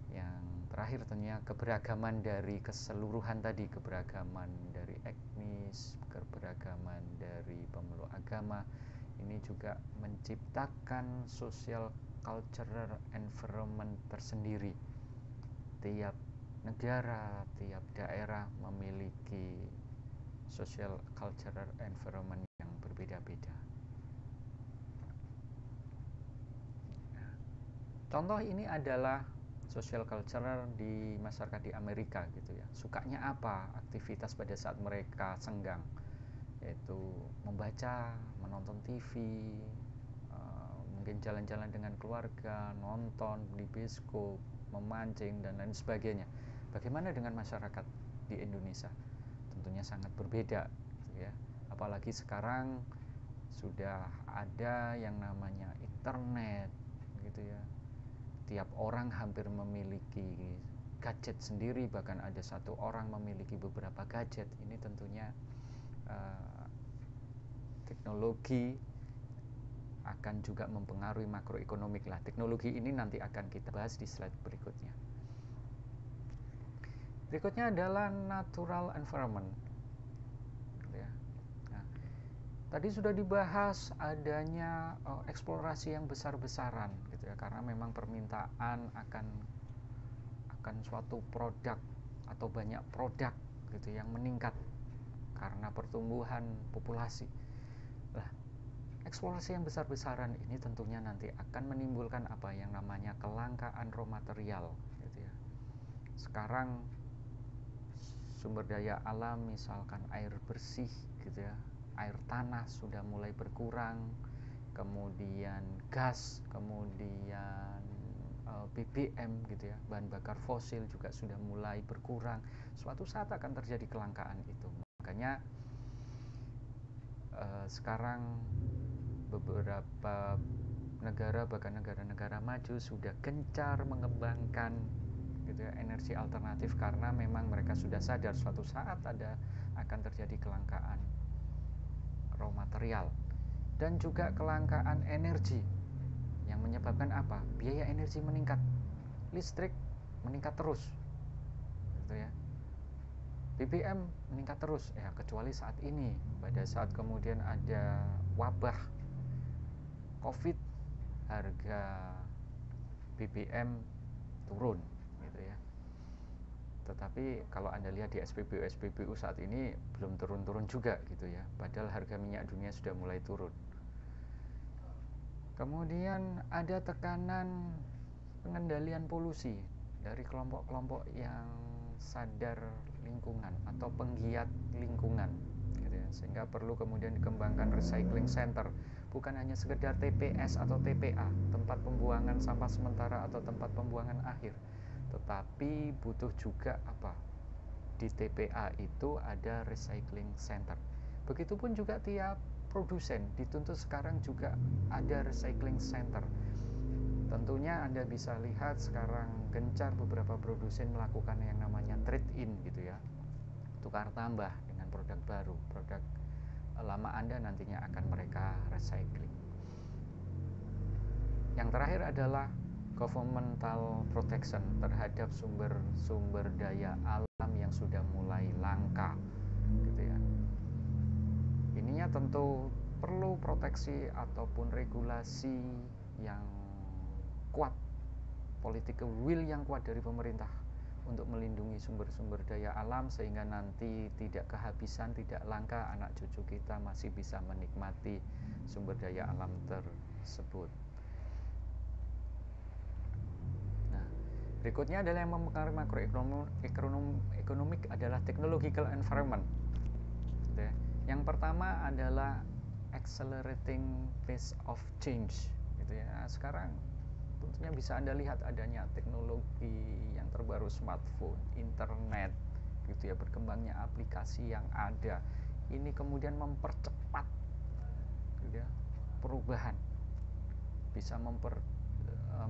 Yang terakhir tentunya keberagaman dari keseluruhan tadi, keberagaman dari etnis, keberagaman dari pemeluk agama, ini juga menciptakan social cultural environment tersendiri. Tiap negara, tiap daerah memiliki social cultural environment yang berbeda-beda. Contoh ini adalah social culture di masyarakat di Amerika gitu ya. Sukanya apa aktivitas pada saat mereka senggang? Yaitu membaca, menonton TV, mungkin jalan-jalan dengan keluarga, nonton di bioskop, memancing dan lain sebagainya. Bagaimana dengan masyarakat di Indonesia? Tentunya sangat berbeda gitu ya. Apalagi sekarang sudah ada yang namanya internet gitu ya. Tiap orang hampir memiliki gadget sendiri, bahkan ada satu orang memiliki beberapa gadget. Ini tentunya teknologi akan juga mempengaruhi makroekonomik lah. Teknologi ini nanti akan kita bahas di slide berikutnya. Berikutnya adalah natural environment. Nah, tadi sudah dibahas adanya eksplorasi yang besar-besaran gitu ya, karena memang permintaan akan suatu produk atau banyak produk gitu yang meningkat karena pertumbuhan populasi. Lah, eksplorasi yang besar-besaran ini tentunya nanti akan menimbulkan apa yang namanya kelangkaan raw material gitu ya. Sekarang sumber daya alam misalkan air bersih gitu ya, air tanah sudah mulai berkurang, kemudian gas, kemudian BBM gitu ya, bahan bakar fosil juga sudah mulai berkurang. Suatu saat akan terjadi kelangkaan itu. Makanya sekarang beberapa negara, bahkan negara-negara maju sudah gencar mengembangkan gitu ya, energi alternatif, karena memang mereka sudah sadar suatu saat akan terjadi kelangkaan raw material dan juga kelangkaan energi yang menyebabkan apa? Biaya energi meningkat, listrik meningkat terus gitu ya, BBM meningkat terus ya, kecuali saat ini pada saat kemudian ada wabah COVID, harga BBM turun gitu ya. Tetapi kalau Anda lihat di SPBU saat ini belum turun-turun juga gitu ya, padahal harga minyak dunia sudah mulai turun. Kemudian ada tekanan pengendalian polusi dari kelompok-kelompok yang sadar lingkungan atau penggiat lingkungan gitu ya, sehingga perlu kemudian dikembangkan recycling center, bukan hanya sekedar TPS atau TPA, tempat pembuangan sampah sementara atau tempat pembuangan akhir, tetapi butuh juga apa? Di TPA itu ada recycling center. Begitupun juga tiap produsen dituntut sekarang juga ada recycling center. Tentunya Anda bisa lihat sekarang gencar beberapa produsen melakukan yang namanya trade-in gitu ya, tukar tambah dengan produk baru, produk lama Anda nantinya akan mereka recycling. Yang terakhir adalah governmental protection terhadap sumber daya alam yang sudah mulai langka gitu ya. Ininya tentu perlu proteksi ataupun regulasi yang kuat, political will yang kuat dari pemerintah untuk melindungi sumber-sumber daya alam, sehingga nanti tidak kehabisan, tidak langka, anak cucu kita masih bisa menikmati sumber daya alam tersebut. Berikutnya adalah yang mempengaruhi makroekonomik adalah technological environment. Yang pertama adalah accelerating pace of change gitu ya. Sekarang tentunya bisa Anda lihat adanya teknologi yang terbaru, smartphone, internet gitu ya, berkembangnya aplikasi yang ada. Ini kemudian mempercepat gitu ya, perubahan, bisa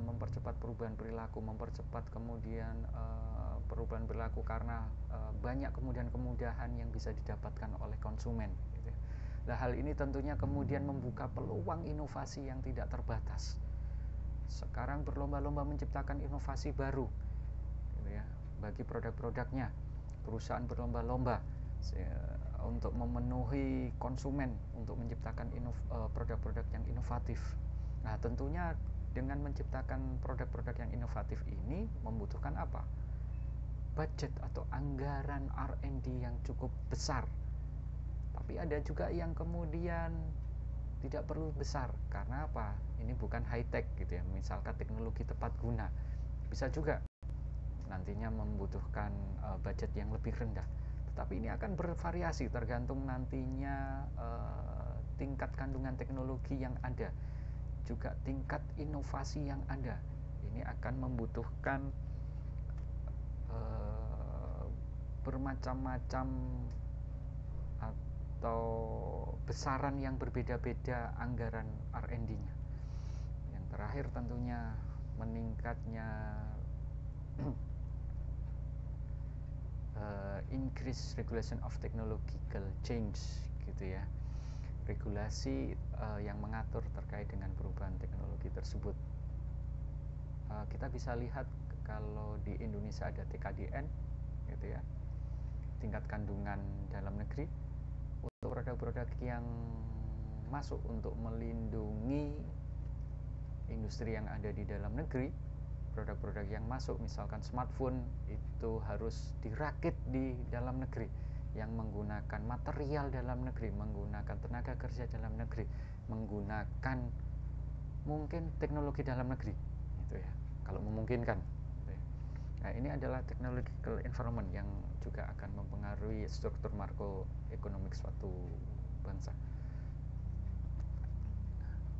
mempercepat perubahan perilaku, mempercepat kemudian perubahan perilaku karena banyak kemudian kemudahan yang bisa didapatkan oleh konsumen gitu ya. Nah, hal ini tentunya kemudian membuka peluang inovasi yang tidak terbatas. Sekarang berlomba-lomba menciptakan inovasi baru bagi produk-produknya. Perusahaan berlomba-lomba untuk memenuhi konsumen, untuk menciptakan produk-produk yang inovatif. Nah, tentunya dengan menciptakan produk-produk yang inovatif ini membutuhkan apa? Budget atau anggaran R&D yang cukup besar. Tapi ada juga yang kemudian tidak perlu besar. Karena apa? Ini bukan high tech gitu ya. Misalkan teknologi tepat guna. Bisa juga nantinya membutuhkan budget yang lebih rendah. Tetapi ini akan bervariasi tergantung nantinya tingkat kandungan teknologi yang ada, juga tingkat inovasi yang ada. Ini akan membutuhkan bermacam-macam atau besaran yang berbeda-beda anggaran R&D-nya. Yang terakhir tentunya meningkatnya increase regulation of technological change gitu ya, regulasi yang mengatur terkait dengan perubahan teknologi tersebut. Kita bisa lihat kalau di Indonesia ada TKDN gitu ya, tingkat kandungan dalam negeri, untuk produk-produk yang masuk untuk melindungi industri yang ada di dalam negeri. Produk-produk yang masuk misalkan smartphone itu harus dirakit di dalam negeri, yang menggunakan material dalam negeri, menggunakan tenaga kerja dalam negeri, menggunakan mungkin teknologi dalam negeri gitu ya, kalau memungkinkan gitu ya. Nah, ini adalah technological environment yang juga akan mempengaruhi struktur makroekonomik suatu bangsa.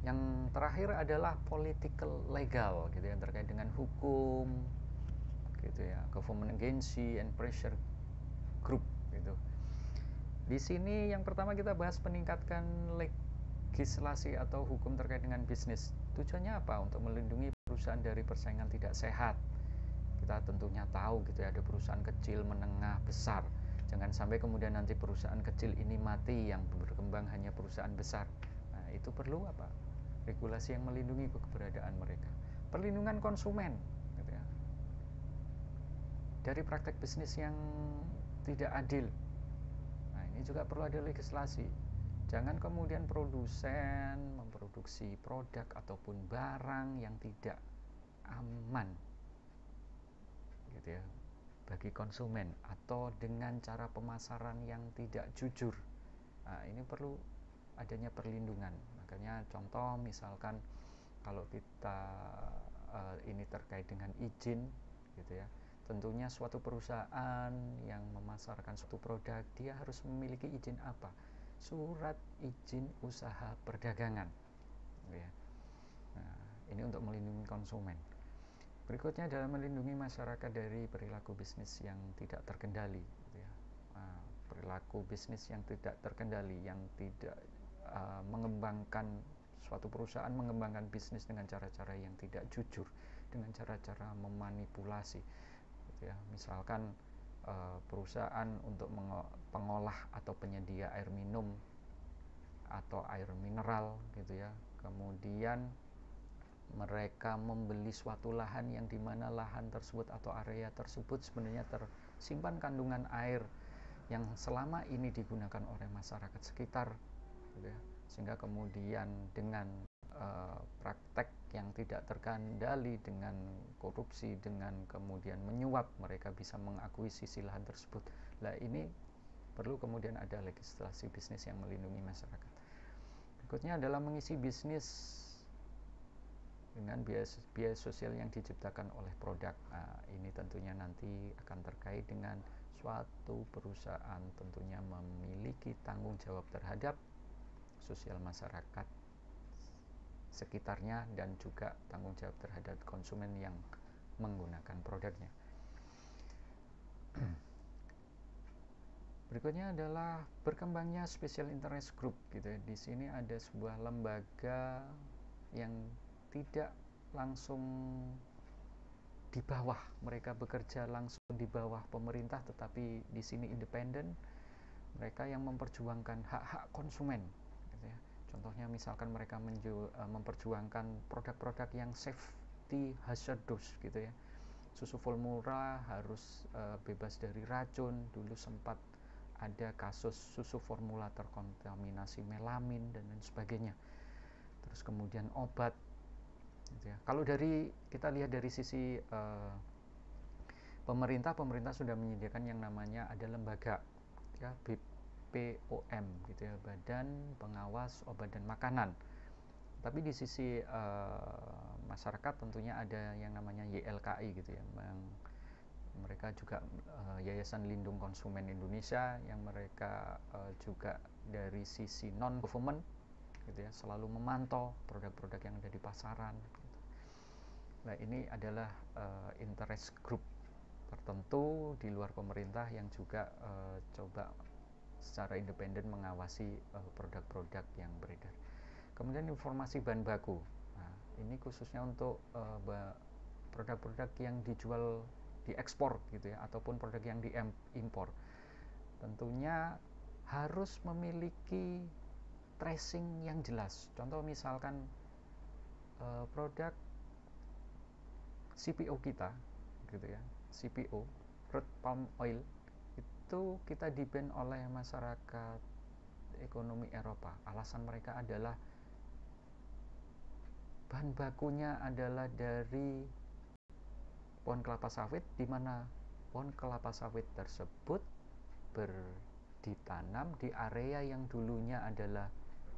Yang terakhir adalah political legal gitu ya, terkait dengan hukum gitu ya, government agency and pressure group gitu. Di sini yang pertama kita bahas peningkatkan legislasi atau hukum terkait dengan bisnis. Tujuannya apa? Untuk melindungi perusahaan dari persaingan tidak sehat. Kita tentunya tahu gitu ya, ada perusahaan kecil, menengah, besar. Jangan sampai kemudian nanti perusahaan kecil ini mati, yang berkembang hanya perusahaan besar. Nah, itu perlu apa? Regulasi yang melindungi keberadaan mereka. Perlindungan konsumen gitu ya, dari praktek bisnis yang tidak adil. Nah, ini juga perlu ada legislasi. Jangan kemudian produsen memproduksi produk ataupun barang yang tidak aman gitu ya bagi konsumen, atau dengan cara pemasaran yang tidak jujur. Nah, ini perlu adanya perlindungan. Makanya contoh misalkan kalau kita ini terkait dengan izin gitu ya, tentunya suatu perusahaan yang memasarkan suatu produk, dia harus memiliki izin apa? Surat izin usaha perdagangan gitu ya. Nah, ini untuk melindungi konsumen. Berikutnya adalah melindungi masyarakat dari perilaku bisnis yang tidak terkendali gitu ya. Nah, perilaku bisnis yang tidak terkendali, yang tidak mengembangkan, suatu perusahaan mengembangkan bisnis dengan cara-cara yang tidak jujur, dengan cara-cara memanipulasi gitu ya. Misalkan perusahaan untuk pengolah atau penyedia air minum atau air mineral gitu ya, kemudian mereka membeli suatu lahan yang dimana lahan tersebut atau area tersebut sebenarnya tersimpan kandungan air yang selama ini digunakan oleh masyarakat sekitar gitu ya. Sehingga kemudian dengan praktek yang tidak terkendali, dengan korupsi, dengan kemudian menyuap, mereka bisa mengakuisisi lahan tersebut. Nah, ini perlu kemudian ada legislasi bisnis yang melindungi masyarakat. Berikutnya adalah mengisi bisnis dengan biaya sosial yang diciptakan oleh produk. Nah, ini tentunya nanti akan terkait dengan suatu perusahaan tentunya memiliki tanggung jawab terhadap sosial masyarakat sekitarnya, dan juga tanggung jawab terhadap konsumen yang menggunakan produknya. Berikutnya adalah berkembangnya special interest group gitu ya. Di sini ada sebuah lembaga yang tidak langsung di bawah, mereka bekerja langsung di bawah pemerintah, tetapi di sini independen. Mereka yang memperjuangkan hak-hak konsumen gitu ya. Contohnya misalkan mereka memperjuangkan produk-produk yang safety hazardous gitu ya, susu formula harus bebas dari racun. Dulu sempat ada kasus susu formula terkontaminasi melamin dan lain sebagainya. Terus kemudian obat, gitu ya. Kalau kita lihat dari sisi pemerintah sudah menyediakan yang namanya ada lembaga, ya, BPOM, gitu ya, Badan Pengawas Obat dan Makanan. Tapi di sisi masyarakat tentunya ada yang namanya YLKI, gitu ya. Mereka juga Yayasan Lindung Konsumen Indonesia, yang mereka juga dari sisi non government, gitu ya, selalu memantau produk-produk yang ada di pasaran, gitu. Nah, ini adalah interest group tertentu di luar pemerintah yang juga coba secara independen mengawasi produk-produk yang beredar. Kemudian informasi bahan baku. Nah, ini khususnya untuk produk-produk yang diekspor, gitu ya, ataupun produk yang diimpor. Tentunya harus memiliki tracing yang jelas. Contoh misalkan produk CPO kita, gitu ya, CPO, crude palm oil, itu kita di-ban oleh masyarakat ekonomi Eropa. Alasan mereka adalah bahan bakunya adalah dari pohon kelapa sawit, di mana pohon kelapa sawit tersebut ditanam di area yang dulunya adalah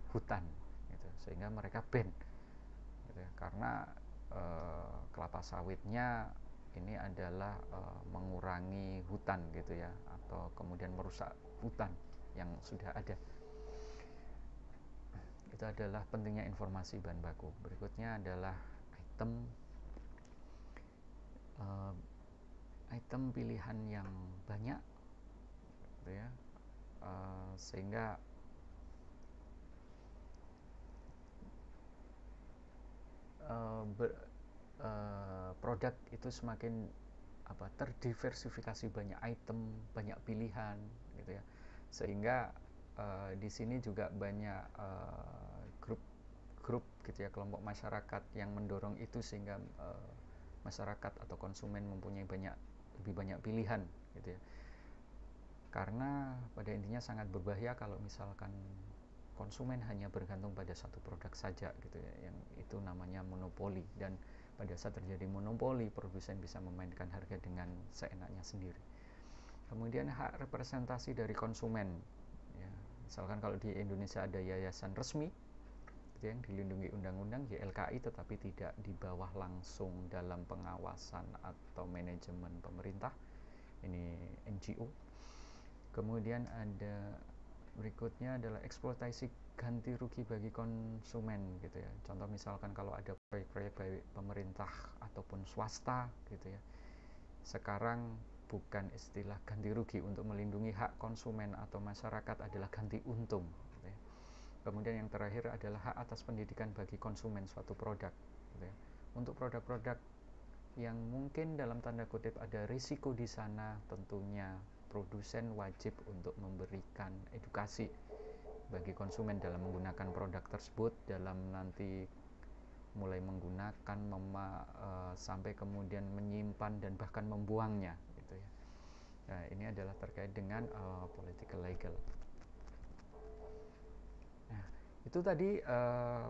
hutan, gitu. Sehingga mereka ban, gitu ya, karena kelapa sawitnya ini adalah mengurangi hutan, gitu ya, atau kemudian merusak hutan yang sudah ada. Itu adalah pentingnya informasi bahan baku. Berikutnya adalah item pilihan yang banyak, gitu ya, sehingga produk itu semakin terdiversifikasi, banyak item, banyak pilihan, gitu ya, sehingga di sini juga banyak grup, gitu ya, kelompok masyarakat yang mendorong itu, sehingga masyarakat atau konsumen mempunyai lebih banyak pilihan, gitu ya. Karena pada intinya sangat berbahaya kalau misalkan konsumen hanya bergantung pada satu produk saja, gitu ya, yang itu namanya monopoli. Dan pada saat terjadi monopoli, produsen bisa memainkan harga dengan seenaknya sendiri. Kemudian hak representasi dari konsumen, ya, misalkan kalau di Indonesia ada yayasan resmi, gitu, yang dilindungi undang-undang, YLKI, tetapi tidak di bawah langsung dalam pengawasan atau manajemen pemerintah, ini NGO. Kemudian ada berikutnya adalah eksploitasi ganti rugi bagi konsumen, gitu ya. Contoh misalkan kalau ada proyek-proyek baik pemerintah ataupun swasta, gitu ya, sekarang bukan istilah ganti rugi, untuk melindungi hak konsumen atau masyarakat adalah ganti untung, gitu ya. Kemudian yang terakhir adalah hak atas pendidikan bagi konsumen suatu produk, gitu ya. Untuk produk-produk yang mungkin dalam tanda kutip ada risiko di sana, tentunya produsen wajib untuk memberikan edukasi bagi konsumen dalam menggunakan produk tersebut, dalam nanti mulai menggunakan, sampai kemudian menyimpan dan bahkan membuangnya, gitu ya. Nah, ini adalah terkait dengan political legal. Nah, itu tadi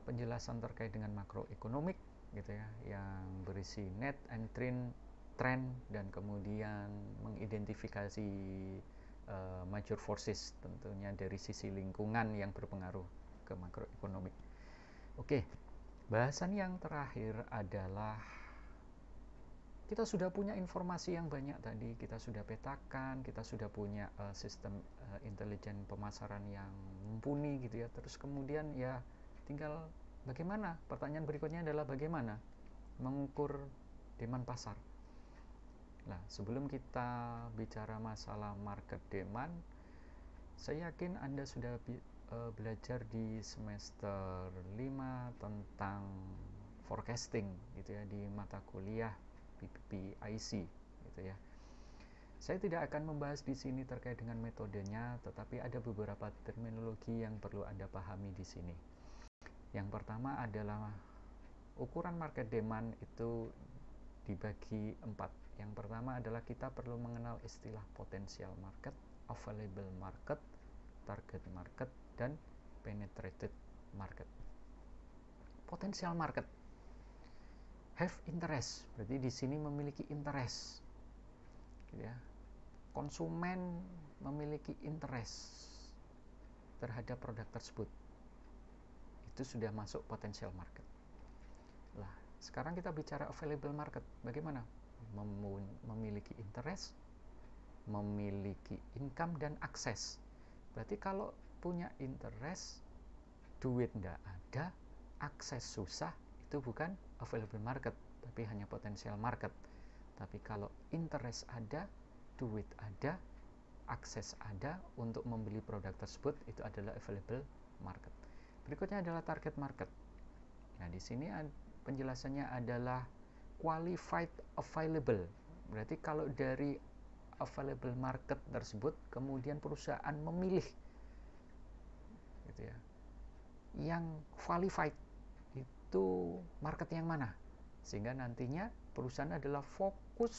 penjelasan terkait dengan makroekonomik, gitu ya, yang berisi net and trend, dan kemudian mengidentifikasi major forces, tentunya dari sisi lingkungan yang berpengaruh ke makroekonomik. Oke, bahasan yang terakhir adalah kita sudah punya informasi yang banyak tadi, kita sudah petakan, kita sudah punya sistem intelijen pemasaran yang mumpuni, gitu ya. Terus kemudian ya tinggal bagaimana, pertanyaan berikutnya adalah bagaimana mengukur demand pasar. Nah, sebelum kita bicara masalah market demand, saya yakin Anda sudah belajar di semester 5 tentang forecasting, gitu ya, di mata kuliah PPIC, gitu ya. Saya tidak akan membahas di sini terkait dengan metodenya, tetapi ada beberapa terminologi yang perlu Anda pahami di sini. Yang pertama adalah ukuran market demand itu dibagi 4, Yang pertama adalah kita perlu mengenal istilah potential market, available market, target market, dan penetrated market. Potential market, have interest, berarti di sini memiliki interest, gitu ya. Konsumen memiliki interest terhadap produk tersebut, itu sudah masuk potential market. Lah, sekarang kita bicara available market, bagaimana? Memiliki interest, memiliki income, dan akses. Berarti kalau punya interest, duit ndak ada, akses susah, itu bukan available market, tapi hanya potential market. Tapi kalau interest ada, duit ada, akses ada untuk membeli produk tersebut, itu adalah available market. Berikutnya adalah target market. Nah, di sini penjelasannya adalah qualified available. Berarti kalau dari available market tersebut kemudian perusahaan memilih, gitu ya, yang qualified, itu market yang mana, sehingga nantinya perusahaan adalah fokus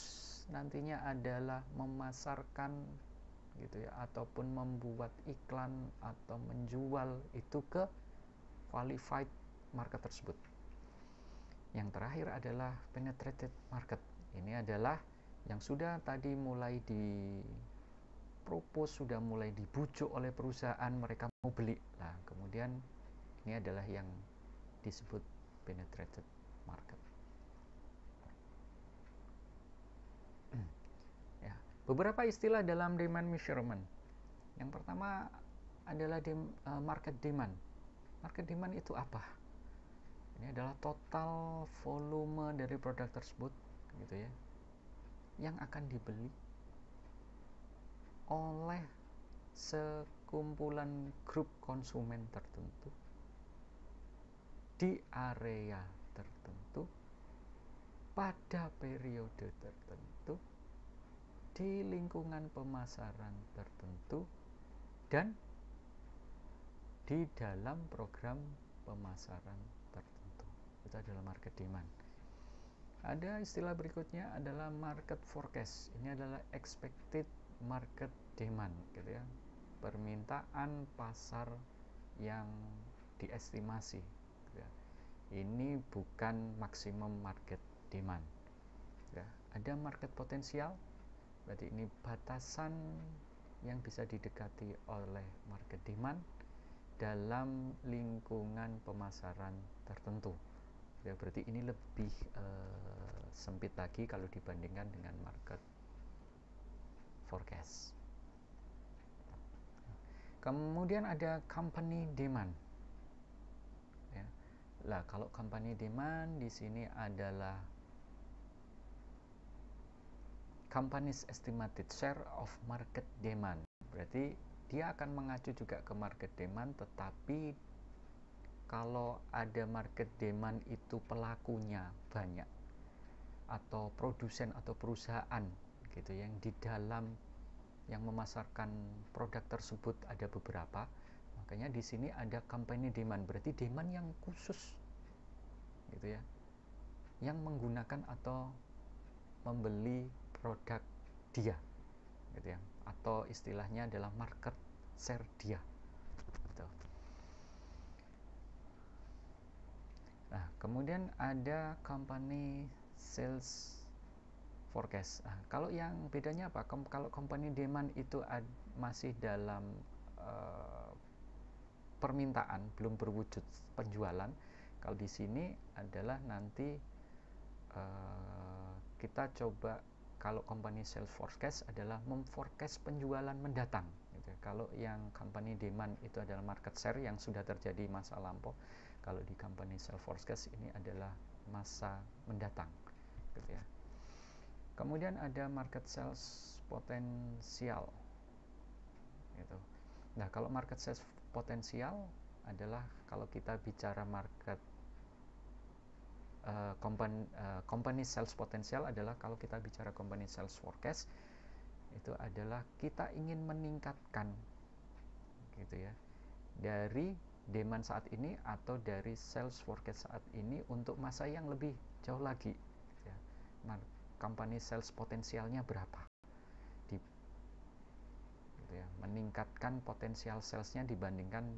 nantinya adalah memasarkan, gitu ya, ataupun membuat iklan atau menjual itu ke qualified market tersebut. Yang terakhir adalah penetrated market. Ini adalah yang sudah tadi mulai propose, sudah mulai dibujuk oleh perusahaan, mereka mau beli. Nah, kemudian ini adalah yang disebut penetrated market. Ya, beberapa istilah dalam demand measurement. Yang pertama adalah market demand. Market demand itu apa? Ini adalah total volume dari produk tersebut, gitu ya, yang akan dibeli oleh sekumpulan grup konsumen tertentu di area tertentu pada periode tertentu di lingkungan pemasaran tertentu dan di dalam program pemasaran tertentu. Itu adalah market demand. Ada istilah berikutnya adalah market forecast. Ini adalah expected market demand, gitu ya, permintaan pasar yang diestimasi, gitu ya. Ini bukan maksimum market demand, ya. Ada market potensial, berarti ini batasan yang bisa didekati oleh market demand dalam lingkungan pemasaran tertentu, ya. Berarti ini lebih sempit lagi kalau dibandingkan dengan market forecast. Kemudian ada company demand, ya. Lah, kalau company demand di sini adalah company's estimated share of market demand. Berarti dia akan mengacu juga ke market demand, tetapi kalau ada market demand itu pelakunya banyak, atau produsen atau perusahaan, gitu, yang di dalam yang memasarkan produk tersebut ada beberapa, makanya di sini ada company demand. Berarti demand yang khusus, gitu ya, yang menggunakan atau membeli produk dia, gitu ya, atau istilahnya adalah market share dia, gitu. Nah, kemudian ada company sales forecast. Nah, kalau yang bedanya apa? Kalau company demand itu masih dalam permintaan, belum berwujud penjualan. Kalau di sini adalah nanti kita coba, kalau company sales forecast adalah memforecast penjualan mendatang, gitu. Kalau yang company demand itu adalah market share yang sudah terjadi masa lampau. Kalau di company sales forecast ini adalah masa mendatang, gitu ya. Kemudian ada market sales potensial, gitu. Nah, kalau market sales potensial adalah kalau kita bicara market company sales potensial adalah kalau kita bicara company sales forecast, itu adalah kita ingin meningkatkan, gitu ya, dari demand saat ini atau dari sales forecast saat ini untuk masa yang lebih jauh lagi, gitu ya. company sales potensialnya berapa, gitu ya, meningkatkan potensial salesnya dibandingkan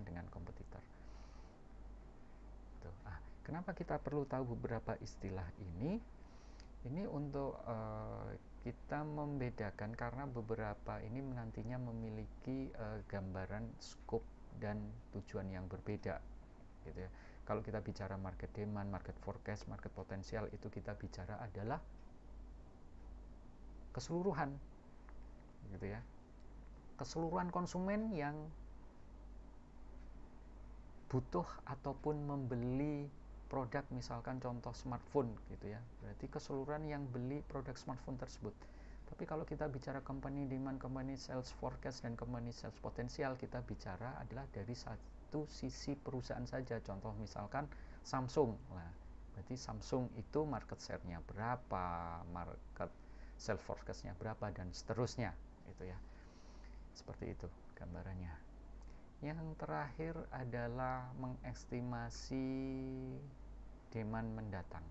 dengan kompetitor. Gitu. Kenapa kita perlu tahu beberapa istilah ini? Ini untuk kita membedakan karena beberapa ini nantinya memiliki gambaran scope dan tujuan yang berbeda, gitu ya. Kalau kita bicara market demand, market forecast, market potensial, itu kita bicara adalah keseluruhan, gitu ya, keseluruhan konsumen yang butuh ataupun membeli produk, misalkan contoh smartphone, gitu ya, berarti keseluruhan yang beli produk smartphone tersebut. Tapi kalau kita bicara company demand, company sales forecast, dan company sales potensial, kita bicara adalah dari satu sisi perusahaan saja. Contoh misalkan Samsung, nah berarti Samsung itu market share-nya berapa, market sales forecast-nya berapa, dan seterusnya, gitu ya. Seperti itu gambarannya. Yang terakhir adalah mengestimasi demand mendatang.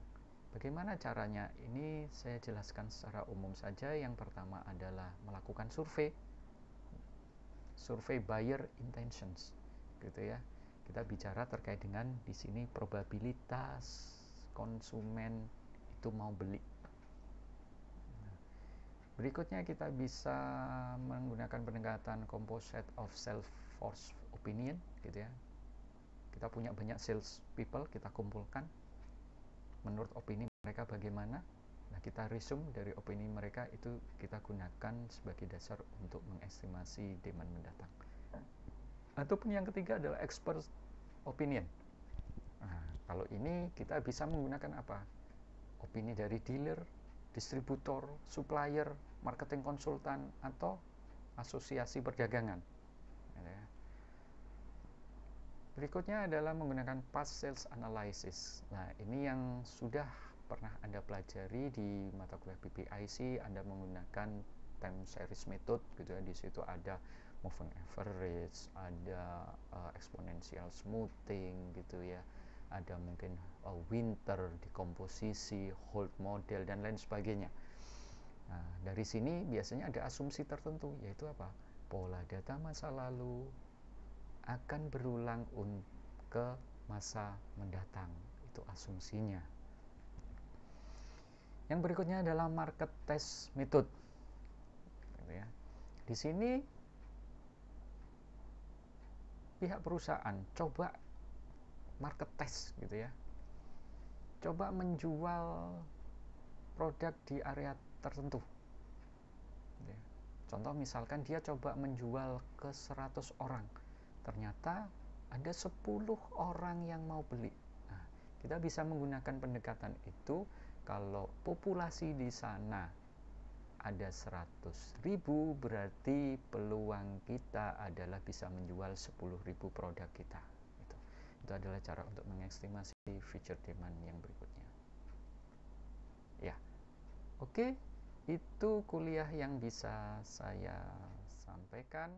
Bagaimana caranya? Ini saya jelaskan secara umum saja. Yang pertama adalah melakukan survei buyer intentions, gitu ya. Kita bicara terkait dengan di sini probabilitas konsumen itu mau beli. Berikutnya kita bisa menggunakan pendekatan composite of self-force opinion, gitu ya. Kita punya banyak sales people, kita kumpulkan menurut opini mereka bagaimana. Nah, kita resume dari opini mereka, itu kita gunakan sebagai dasar untuk mengestimasi demand mendatang. Ataupun yang ketiga adalah expert opinion. Nah, kalau ini kita bisa menggunakan apa? Opini dari dealer, distributor, supplier, marketing konsultan, atau asosiasi perdagangan. Berikutnya adalah menggunakan past sales analysis. Nah, ini yang sudah pernah Anda pelajari di mata kuliah PPIC. Anda menggunakan time series method, gitu ya. Di situ ada moving average, ada exponential smoothing, gitu ya. Ada mungkin winter, dekomposisi, hold model, dan lain sebagainya. Nah, dari sini biasanya ada asumsi tertentu, yaitu apa? Pola data masa lalu akan berulang ke masa mendatang. Itu asumsinya. Yang berikutnya adalah market test method, gitu ya. Di sini pihak perusahaan coba market test, gitu ya. Coba menjual produk di area tertentu. Contoh misalkan dia coba menjual ke 100 orang. Ternyata ada 10 orang yang mau beli. Nah, kita bisa menggunakan pendekatan itu. Kalau populasi di sana ada 100.000, berarti peluang kita adalah bisa menjual 10.000 produk kita. Itu adalah cara untuk mengestimasi future demand yang berikutnya. Ya, oke, itu kuliah yang bisa saya sampaikan.